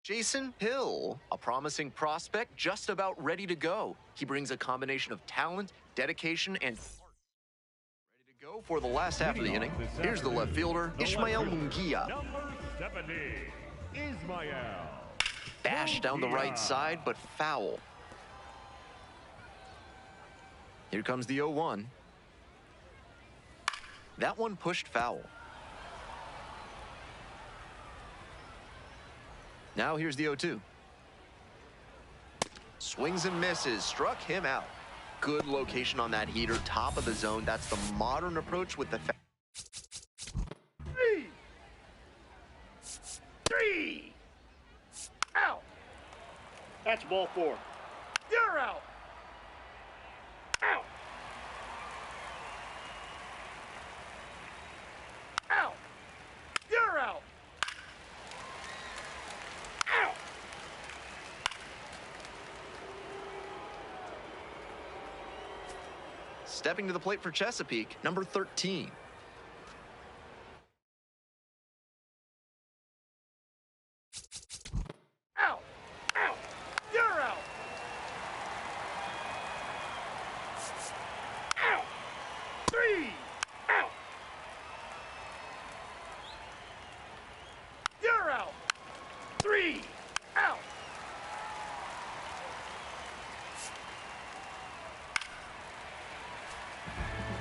Jason Hill, a promising prospect just about ready to go. He brings a combination of talent, dedication, and heart. Ready to go for the last half of the inning. Here's the left fielder, Ishmael Munguia. Number 70, Ismael. Bashed down the right side, but foul. Here comes the 0-1. That one pushed foul. Now here's the 0-2. Swings and misses, struck him out. Good location on that heater, top of the zone. That's the modern approach with the... Three. Out. That's ball 4. You're out. Out. Out. You're out. Out. Stepping to the plate for Chesapeake, number 13. Out. Out. You're out. Out. 3. Out. You're out. 3. Out.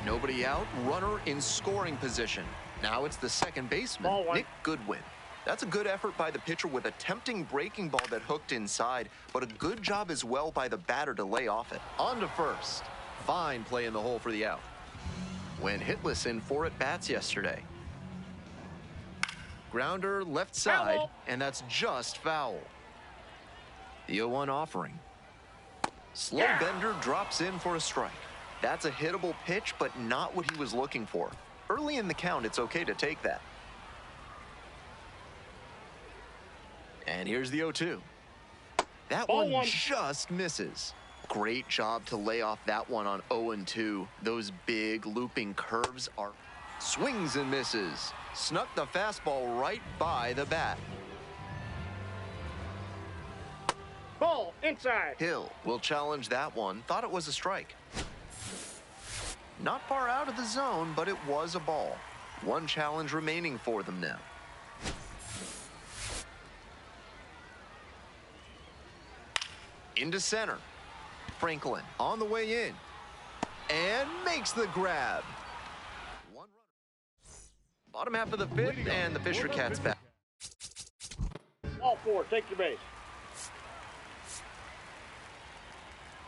Nobody out, runner in scoring position. Now it's the second baseman, Ball 1. Nick Goodwin. That's a good effort by the pitcher with a tempting breaking ball that hooked inside, but a good job as well by the batter to lay off it. On to first. Fine play in the hole for the out. Went hitless in 4 at-bats yesterday. Grounder left side, Foul. and that's just foul. The 0-1 offering. Slow Yeah. bender drops in for a strike. That's a hittable pitch, but not what he was looking for. Early in the count, it's okay to take that. And here's the 0-2. That Ball one 1. just misses. Great job to lay off that one on 0-2. Those big looping curves are swings and misses. Snuck the fastball right by the bat. Ball inside. Hill will challenge that one. Thought it was a strike. Not far out of the zone, but it was a ball. One challenge remaining for them now. Into center. Franklin on the way in. And makes the grab. One runner. Bottom half of the 5th, and the Fisher Cats back. Ball 4. Take your base.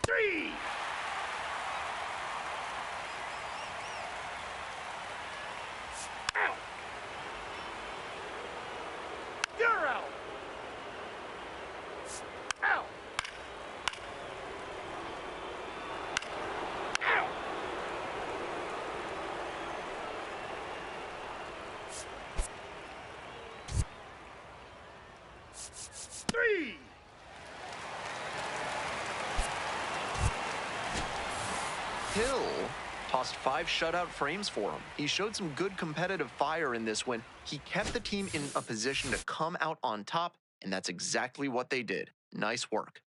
3. Out. You're out. Out. Out. 3. Hill tossed 5 shutout frames for him. He showed some good competitive fire in this one. He kept the team in a position to come out on top, and that's exactly what they did. Nice work.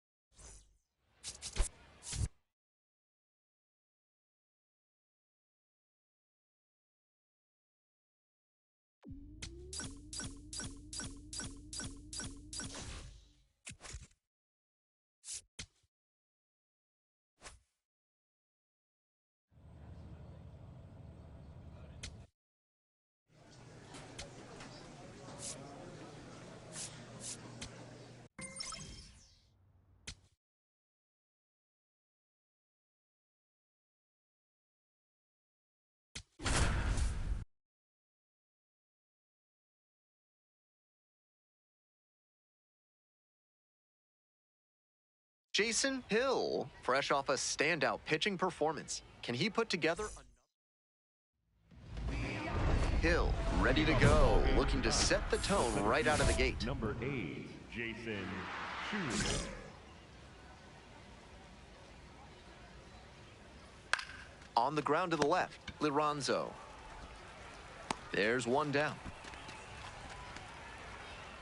Jason Hill, fresh off a standout pitching performance. Can he put together another? Hill, ready to go, looking to set the tone right out of the gate. Number 8, Jason Shoot. On the ground to the left, Liranzo. There's one down.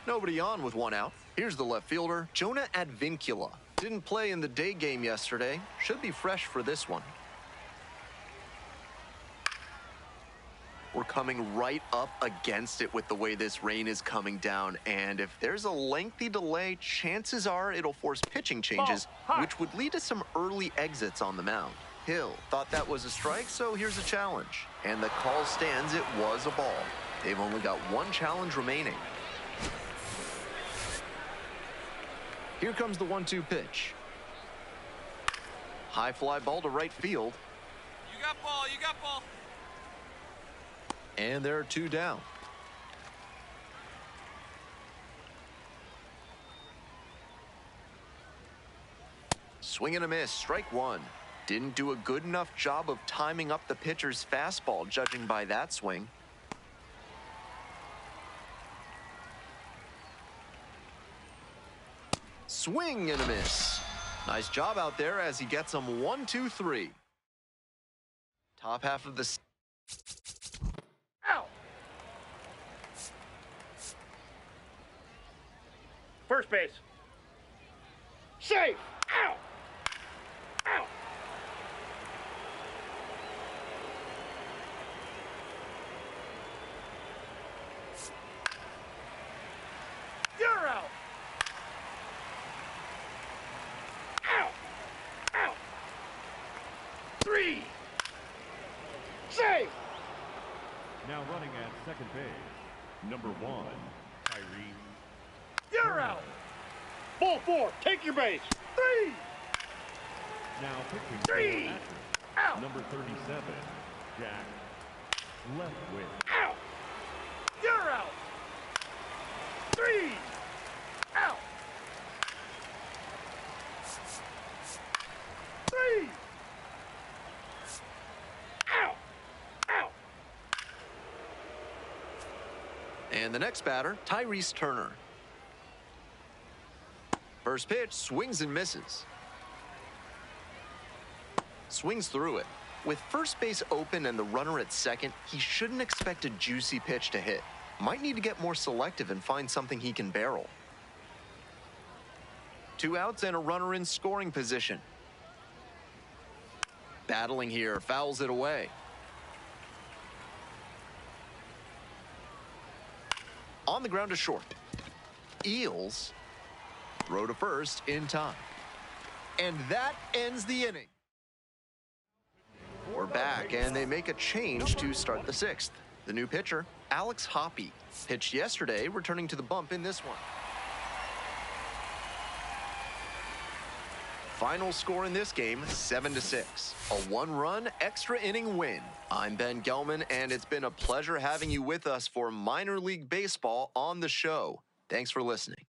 Nobody on with one out. Here's the left fielder, Jonah Advincula. Didn't play in the day game yesterday. Should be fresh for this one. We're coming right up against it with the way this rain is coming down. And if there's a lengthy delay, chances are it'll force pitching changes, which would lead to some early exits on the mound. Hill thought that was a strike, so here's a challenge. And the call stands, it was a ball. They've only got one challenge remaining. Here comes the 1-2 pitch. High fly ball to right field. You got ball, you got ball. And there are two down. Swing and a miss, strike one. Didn't do a good enough job of timing up the pitcher's fastball, judging by that swing. Swing and a miss. Nice job out there as he gets them 1, 2, 3. Top half of the... Out. First base. Safe. Out. Out. You're out. Out. Out. 3. Safe. Now running at second base, number 1, Tyree. You're out. Ball 4. Take your base. 3. Now pitching 3. Out. number 37, Jack Leftwich. Out. You're out. 3. Out. 3. Out. Out. And the next batter, Tyrese Turner. First pitch, swings and misses. Swings through it. With first base open and the runner at second, he shouldn't expect a juicy pitch to hit. Might need to get more selective and find something he can barrel. 2 outs and a runner in scoring position. Battling here, fouls it away. On the ground to short. Eels throw to first in time. And that ends the inning. We're back, and they make a change to start the 6th. The new pitcher, Alex Hoppe, pitched yesterday, returning to the bump in this one. Final score in this game, 7-6. A 1-run extra inning win. I'm Ben Gelman, and it's been a pleasure having you with us for minor league baseball on the show. Thanks for listening.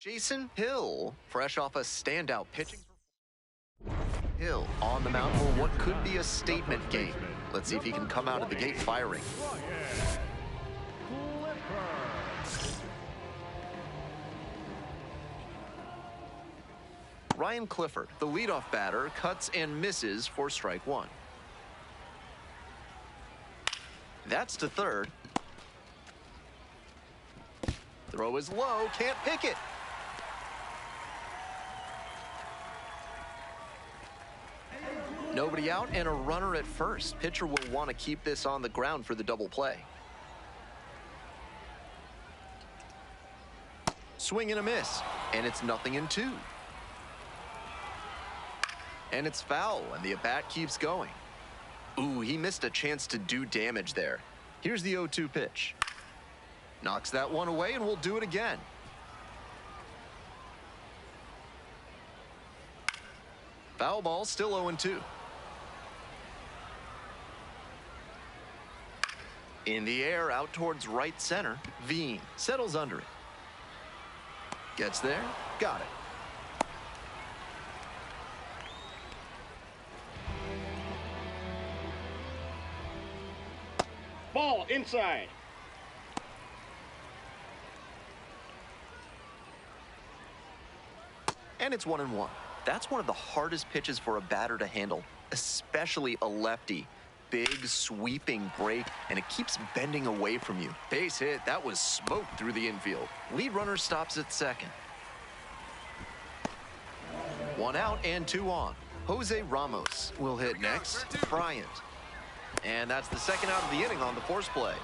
Jason Hill, fresh off a standout pitching. Hill on the mound for what could be a statement game. Let's see if he can come out of the gate firing. Ryan Clifford, the leadoff batter, cuts and misses for strike one. That's to third. Throw is low, can't pick it. Nobody out and a runner at first. Pitcher will want to keep this on the ground for the double play. Swing and a miss, and it's 0-2. And it's foul, and the at-bat keeps going. Ooh, he missed a chance to do damage there. Here's the 0-2 pitch. Knocks that one away, and we'll do it again. Foul ball, still 0-2. In the air, out towards right center. Veen settles under it. Gets there, got it. Ball inside. And it's 1-1. That's one of the hardest pitches for a batter to handle, especially a lefty. Big sweeping break, and it keeps bending away from you. Base hit, that was smoke through the infield. Lead runner stops at second. 1 out and 2 on. Jose Ramos will hit next. Bryant. And that's the second out of the inning on the force play.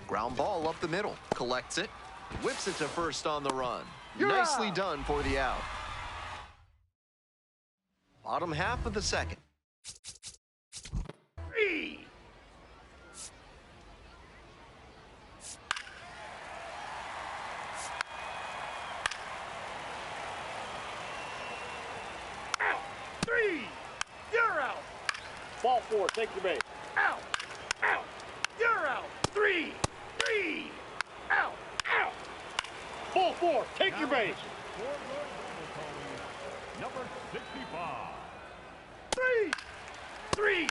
Ground ball up the middle. Collects it. Whips it to first on the run. Nicely done for the out. Bottom half of the second. 3. Out. 3. You're out. Ball 4. Take the base. Out. Out. You're out. 3. 3. Out. Out. Ball 4. Take your base. Number 65. 3. 3.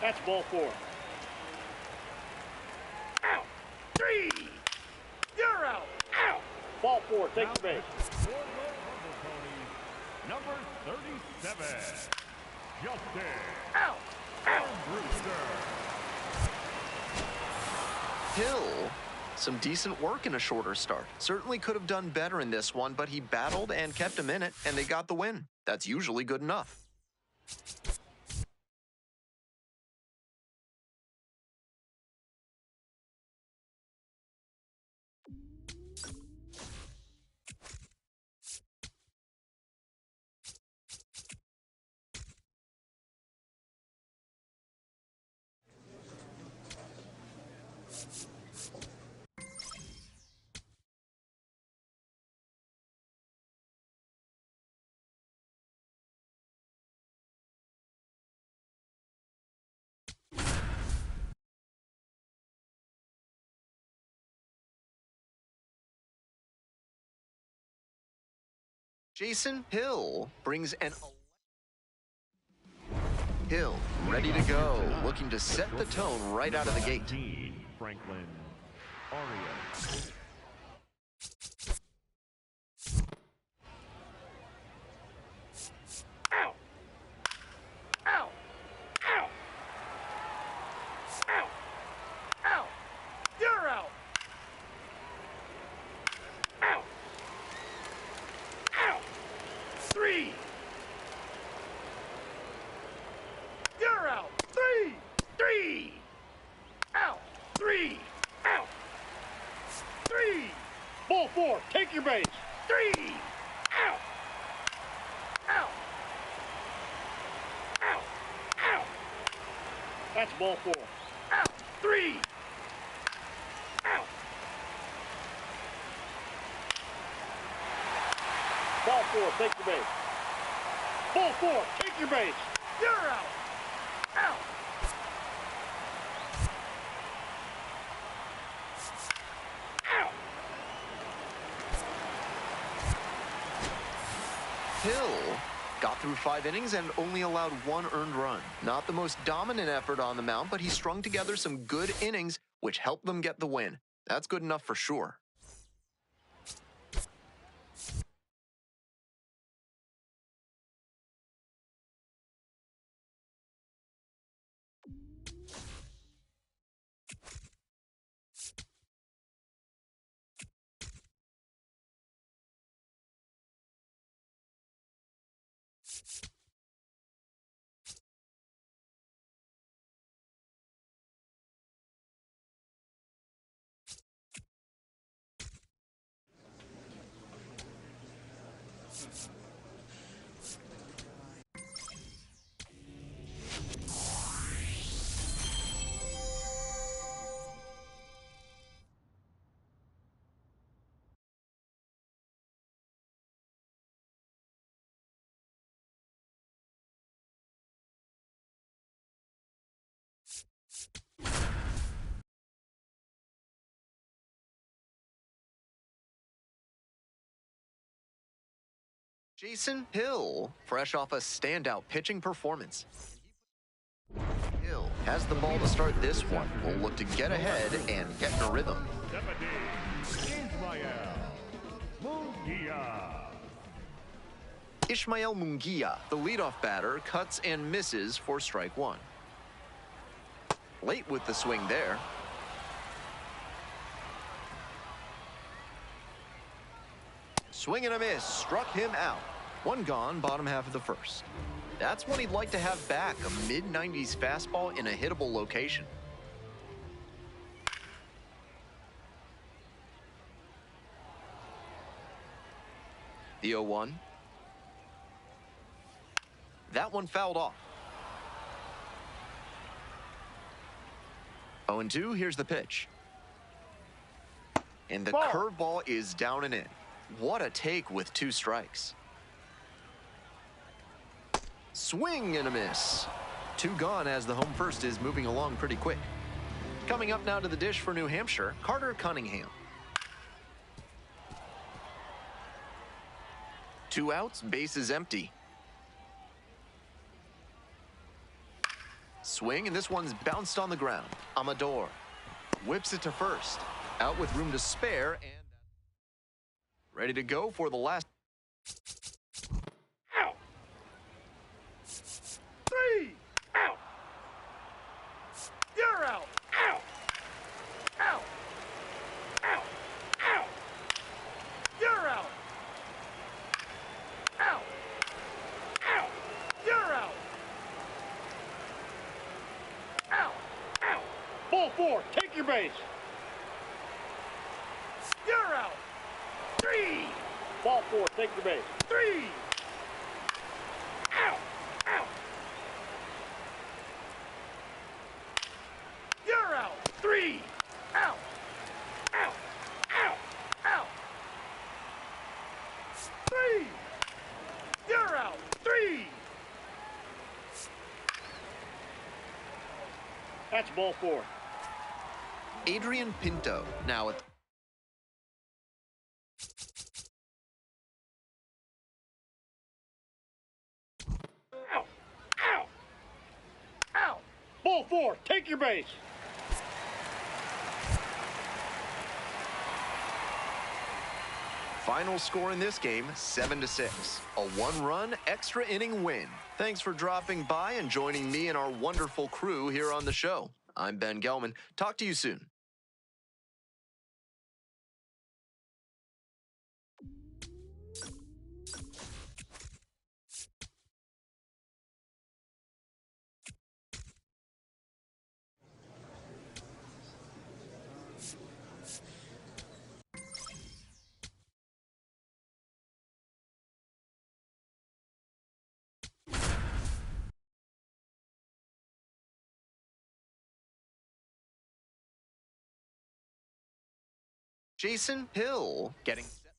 That's ball 4. Out. 3. You're out. Out. Ball 4. Take the base. Number 37. Justin. Out. Out. Hill, some decent work in a shorter start. Certainly could have done better in this one, but he battled and kept him in it, and they got the win. That's usually good enough. Jason Hill brings an... Hill ready to go, looking to set the tone right out of the gate. Franklin Arias. Out. Out. Out. Out. Out. You're out. Out. Out. 3. You're out. 3. 3. Out. 3. Out. 3. Ball 4. Take your base. 3. Out. Out. Out. Out. That's ball 4. 3. Out. Ball 4, take your base. Ball 4, take your base. You're out. Out. Out. Hill got through 5 innings and only allowed 1 earned run. Not the most dominant effort on the mound, but he strung together some good innings, which helped them get the win. That's good enough for sure. Jason Hill, fresh off a standout pitching performance. Hill has the ball to start this one. Will look to get ahead and get in a rhythm. Ishmael Munguia, the leadoff batter, cuts and misses for strike 1. Late with the swing there. Swing and a miss, struck him out. 1 gone, bottom half of the first. That's what he'd like to have back, a mid-90s fastball in a hittable location. The 0-1. That one fouled off. 0-2, here's the pitch. And the curveball is down and in. What a take with 2 strikes. Swing and a miss. 2 gone as the home first is moving along pretty quick. Coming up now to the dish for New Hampshire, Carter Cunningham. 2 outs, base is empty. Swing, and this one's bounced on the ground. Amador whips it to first. Out with room to spare and ready to go for the last. Out. 3. Out. You're out. Out. Out. Out. Out. You're out. Out. Out. You're out. Out. Out. Ball 4, take your base. You're out. 3. Ball 4, take your base. 3. Out. Out. You're out. 3. Out. Out. Out. Out. 3. You're out. 3. That's ball 4. Adrian Pinto now at Ball 4, take your base. final score in this game, 7-6. A 1-run extra inning win. Thanks for dropping by and joining me and our wonderful crew here on the show. I'm Ben Gelman. Talk to you soon. Jason Hill getting set.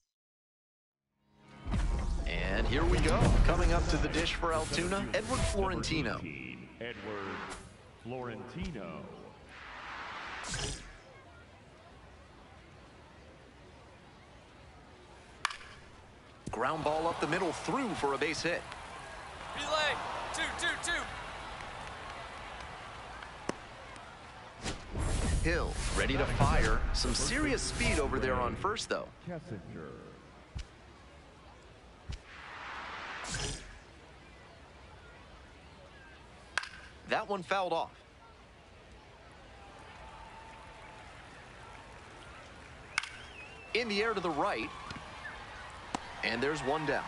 And here we go. Coming up to the dish for Altoona, Edward Florentino. Edward Florentino. Ground ball up the middle, through for a base hit. Relay. 2-2-2. Hill ready to fire. Some serious speed over there on first, though. Kessinger. That one fouled off. In the air to the right. And there's one down.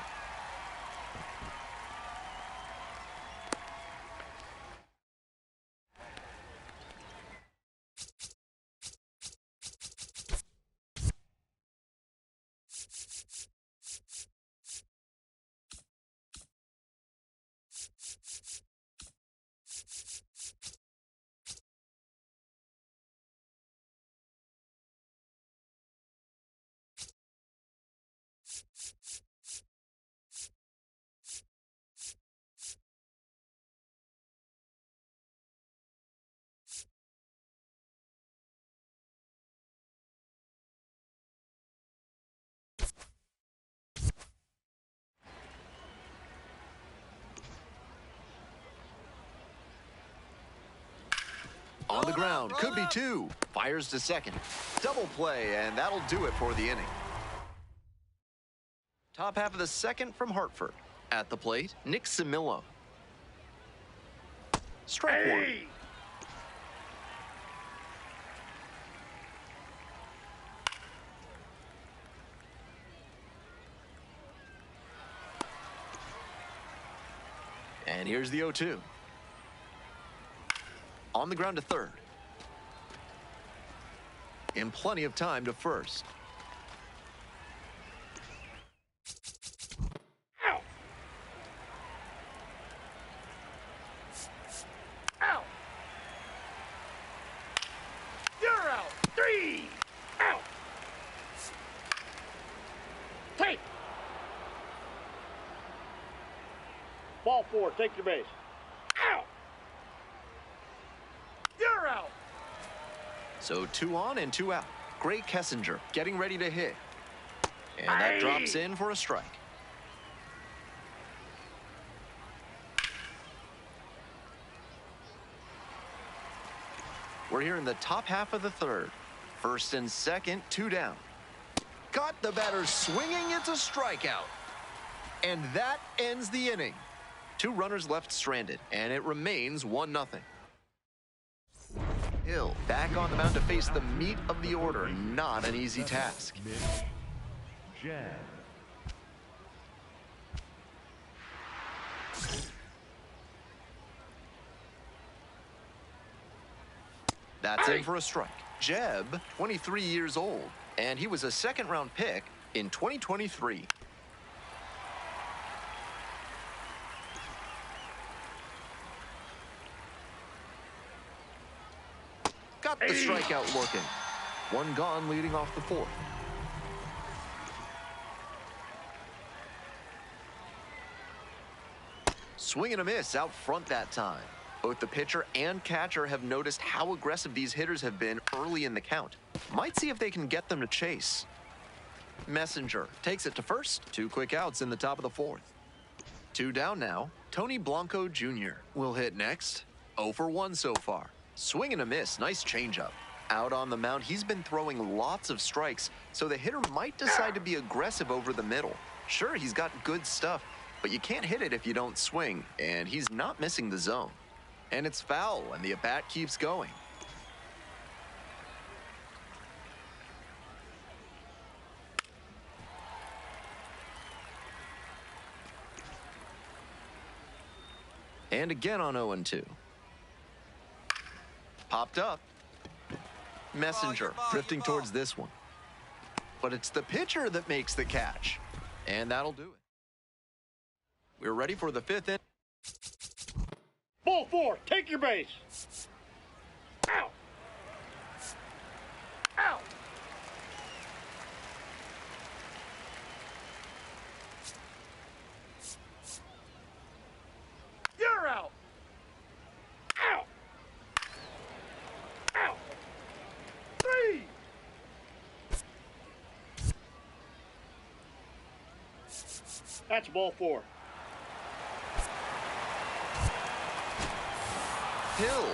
On the ground, could be two. Fires to second. Double play, and that'll do it for the inning. Top half of the second from Hartford. At the plate, Nick Simillo. Strike one. And here's the 0-2. On the ground to third. And plenty of time to first. Out. Out. You're out. 3. Out. Take. Ball 4. Take your base. Out. You're out. So 2 on and 2 out. Great Kessinger getting ready to hit. And that drops in for a strike. We're here in the top half of the third. First and second, 2 down. Got the batter swinging. It's a strikeout. And that ends the inning. 2 runners left stranded, and it remains 1-0. Hill back on the mound to face the meat of the order. Not an easy task. Jed. That's in for a strike. Jeb, 23 years old, and he was a second-round pick in 2023. Got the strikeout looking. 1 gone leading off the 4th. Swing and a miss out front that time. Both the pitcher and catcher have noticed how aggressive these hitters have been early in the count. Might see if they can get them to chase. Messenger takes it to first. 2 quick outs in the top of the 4th. 2 down now. Tony Blanco Jr. will hit next. 0 for 1 so far. Swing and a miss. Nice changeup. Out on the mound, he's been throwing lots of strikes, so the hitter might decide to be aggressive over the middle. Sure, he's got good stuff, but you can't hit it if you don't swing, and he's not missing the zone. And it's foul, and the at-bat keeps going. And again on 0-2. Popped up. Messenger drifting towards this one. But it's the pitcher that makes the catch. And that'll do it. We're ready for the 5th inning. Ball 4, take your base. Out. Out. That's ball 4. Hill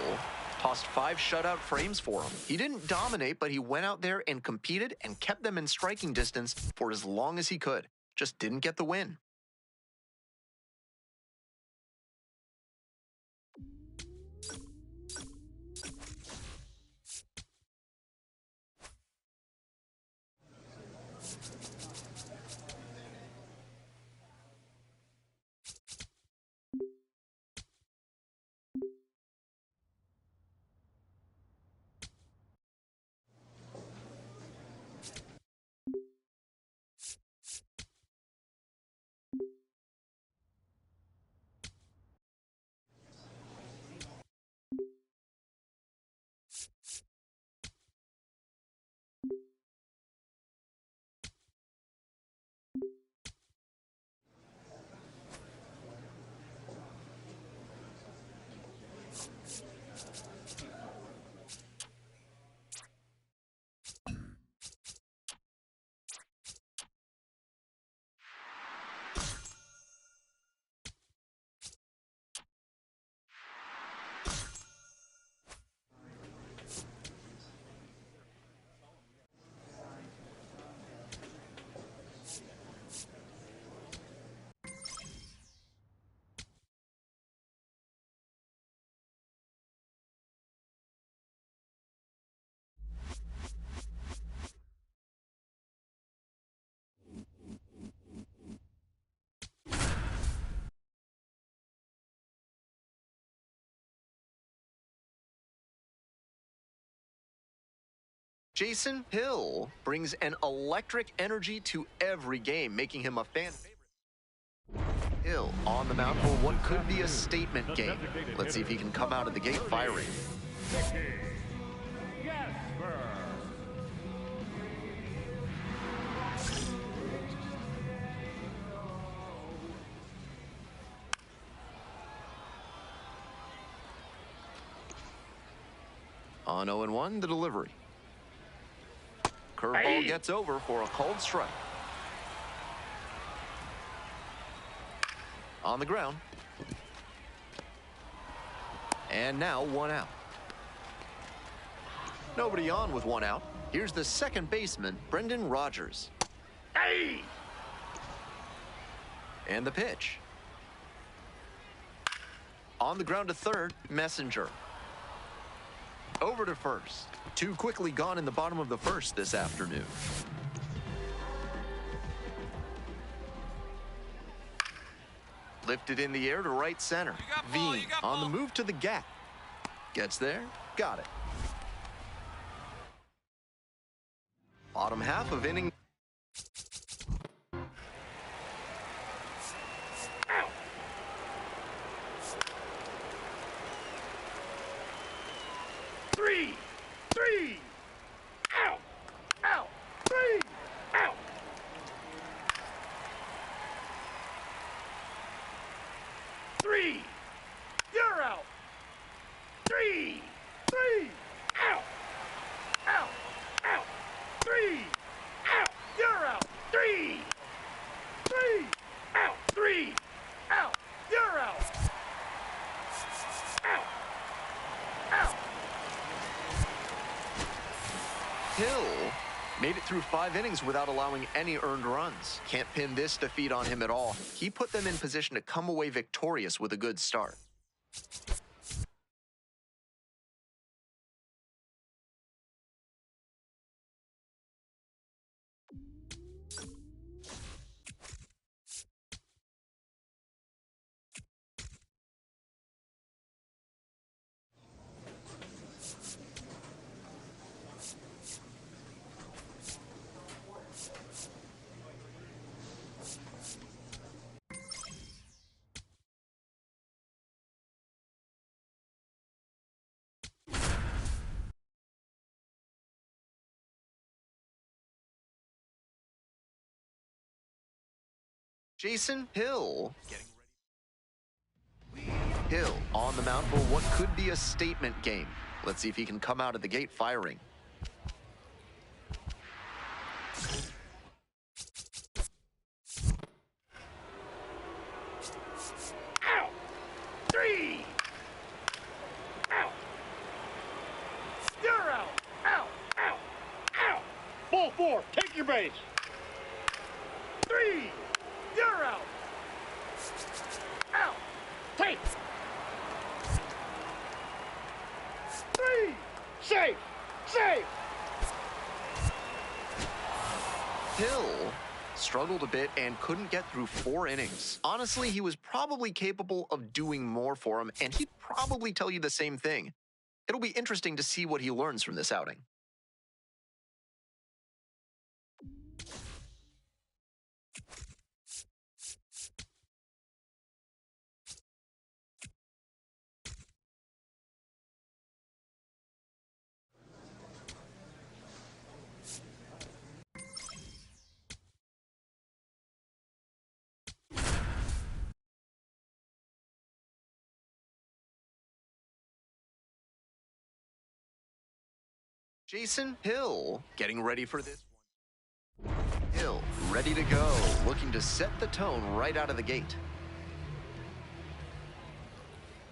tossed 5 shutout frames for him. He didn't dominate, but he went out there and competed and kept them in striking distance for as long as he could. Just didn't get the win. Jason Hill brings an electric energy to every game, making him a fan favorite. Hill on the mound for what could be a statement game. Let's see if he can come out of the gate firing. On 0-1, the delivery. Curveball gets over for a called strike. On the ground. And now 1 out. Nobody on with 1 out. Here's the second baseman, Brendan Rodgers. Hey! And the pitch. On the ground to third, Messenger. Over to first. 2 quickly gone in the bottom of the first this afternoon. Lifted in the air to right center. Veen on the move to the gap. Gets there, got it. Bottom half of inning. Three. Out. Out. 3. Out. 3. You're out. 3. Out. Out. Out. 3. Out. You're out. 3. Out. 3. Out. You're out. Out. Out. Hill made it through 5 innings without allowing any earned runs. Can't pin this defeat on him at all. He put them in position to come away victorious with a good start. Jason Hill getting ready. Hill on the mound for what could be a statement game. Let's see if he can come out of the gate firing. base. 3. You're out. Out. Take. 3. Safe. Safe. Hill struggled a bit and couldn't get through 4 innings. Honestly, he was probably capable of doing more for him, and he'd probably tell you the same thing. It'll be interesting to see what he learns from this outing. Jason Hill getting ready for this one. Hill ready to go, looking to set the tone right out of the gate.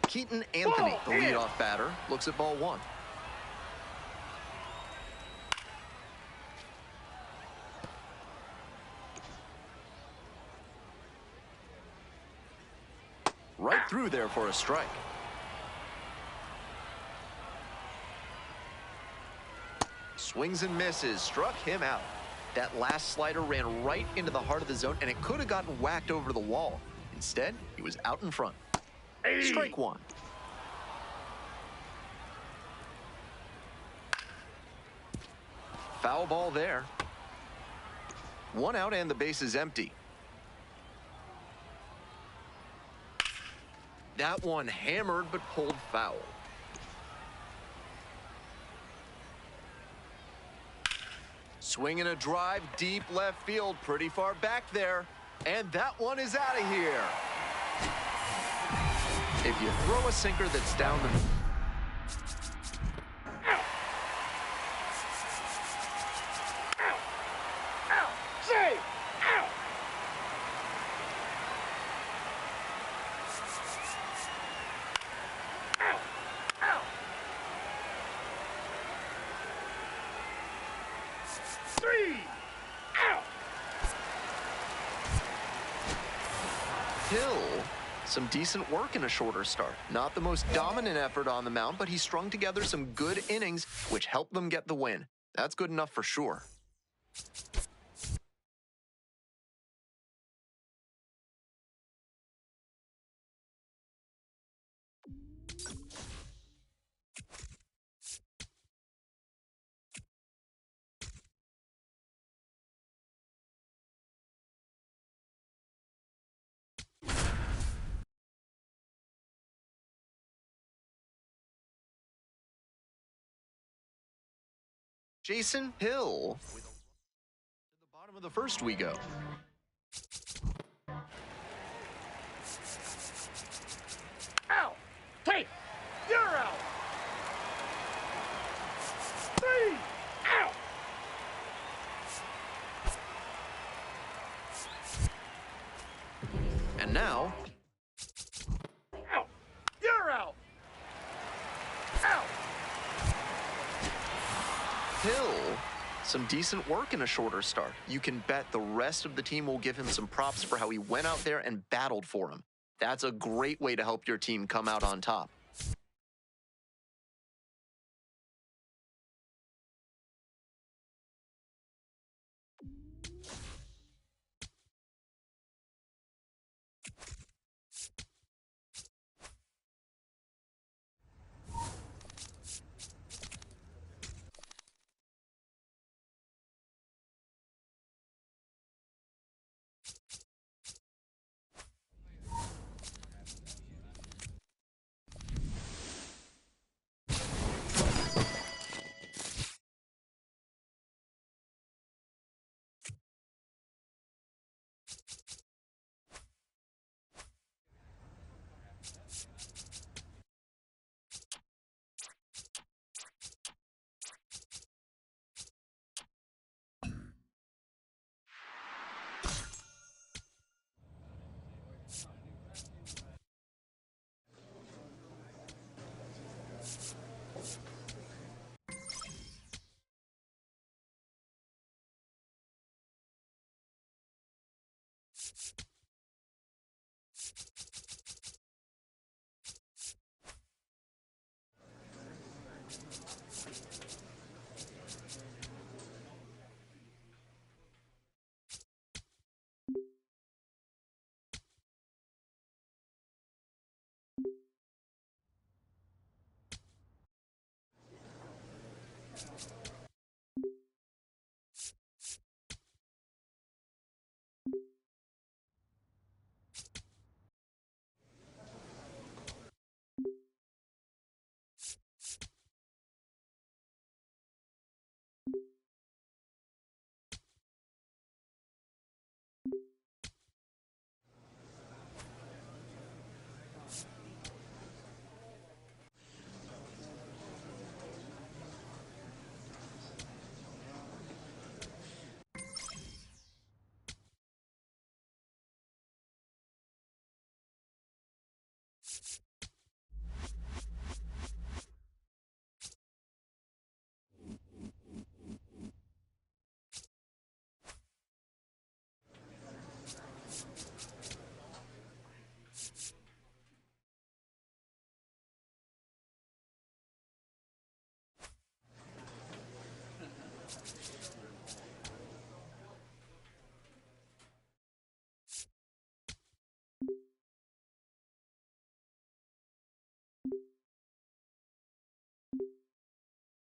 Keaton Anthony, the leadoff batter, looks at ball 1. Right through there for a strike. Swings and misses, struck him out. That last slider ran right into the heart of the zone, and it could have gotten whacked over the wall. Instead, he was out in front. Strike 1. Foul ball there. 1 out and the base is empty. That one hammered but pulled foul. Swinging a drive deep left field, pretty far back there. And that one is out of here. If you throw a sinker that's down the... Save. Out. Out. Out. 3. Out. Hill, some decent work in a shorter start. Not the most dominant effort on the mound, but he strung together some good innings, which helped them get the win. That's good enough for sure. Jason Hill. To the bottom of the first we go. Out. Take. You're out. 3. Out. And now... Out. You're out. Out. Hill, some decent work in a shorter start. You can bet the rest of the team will give him some props for how he went out there and battled for him. That's a great way to help your team come out on top.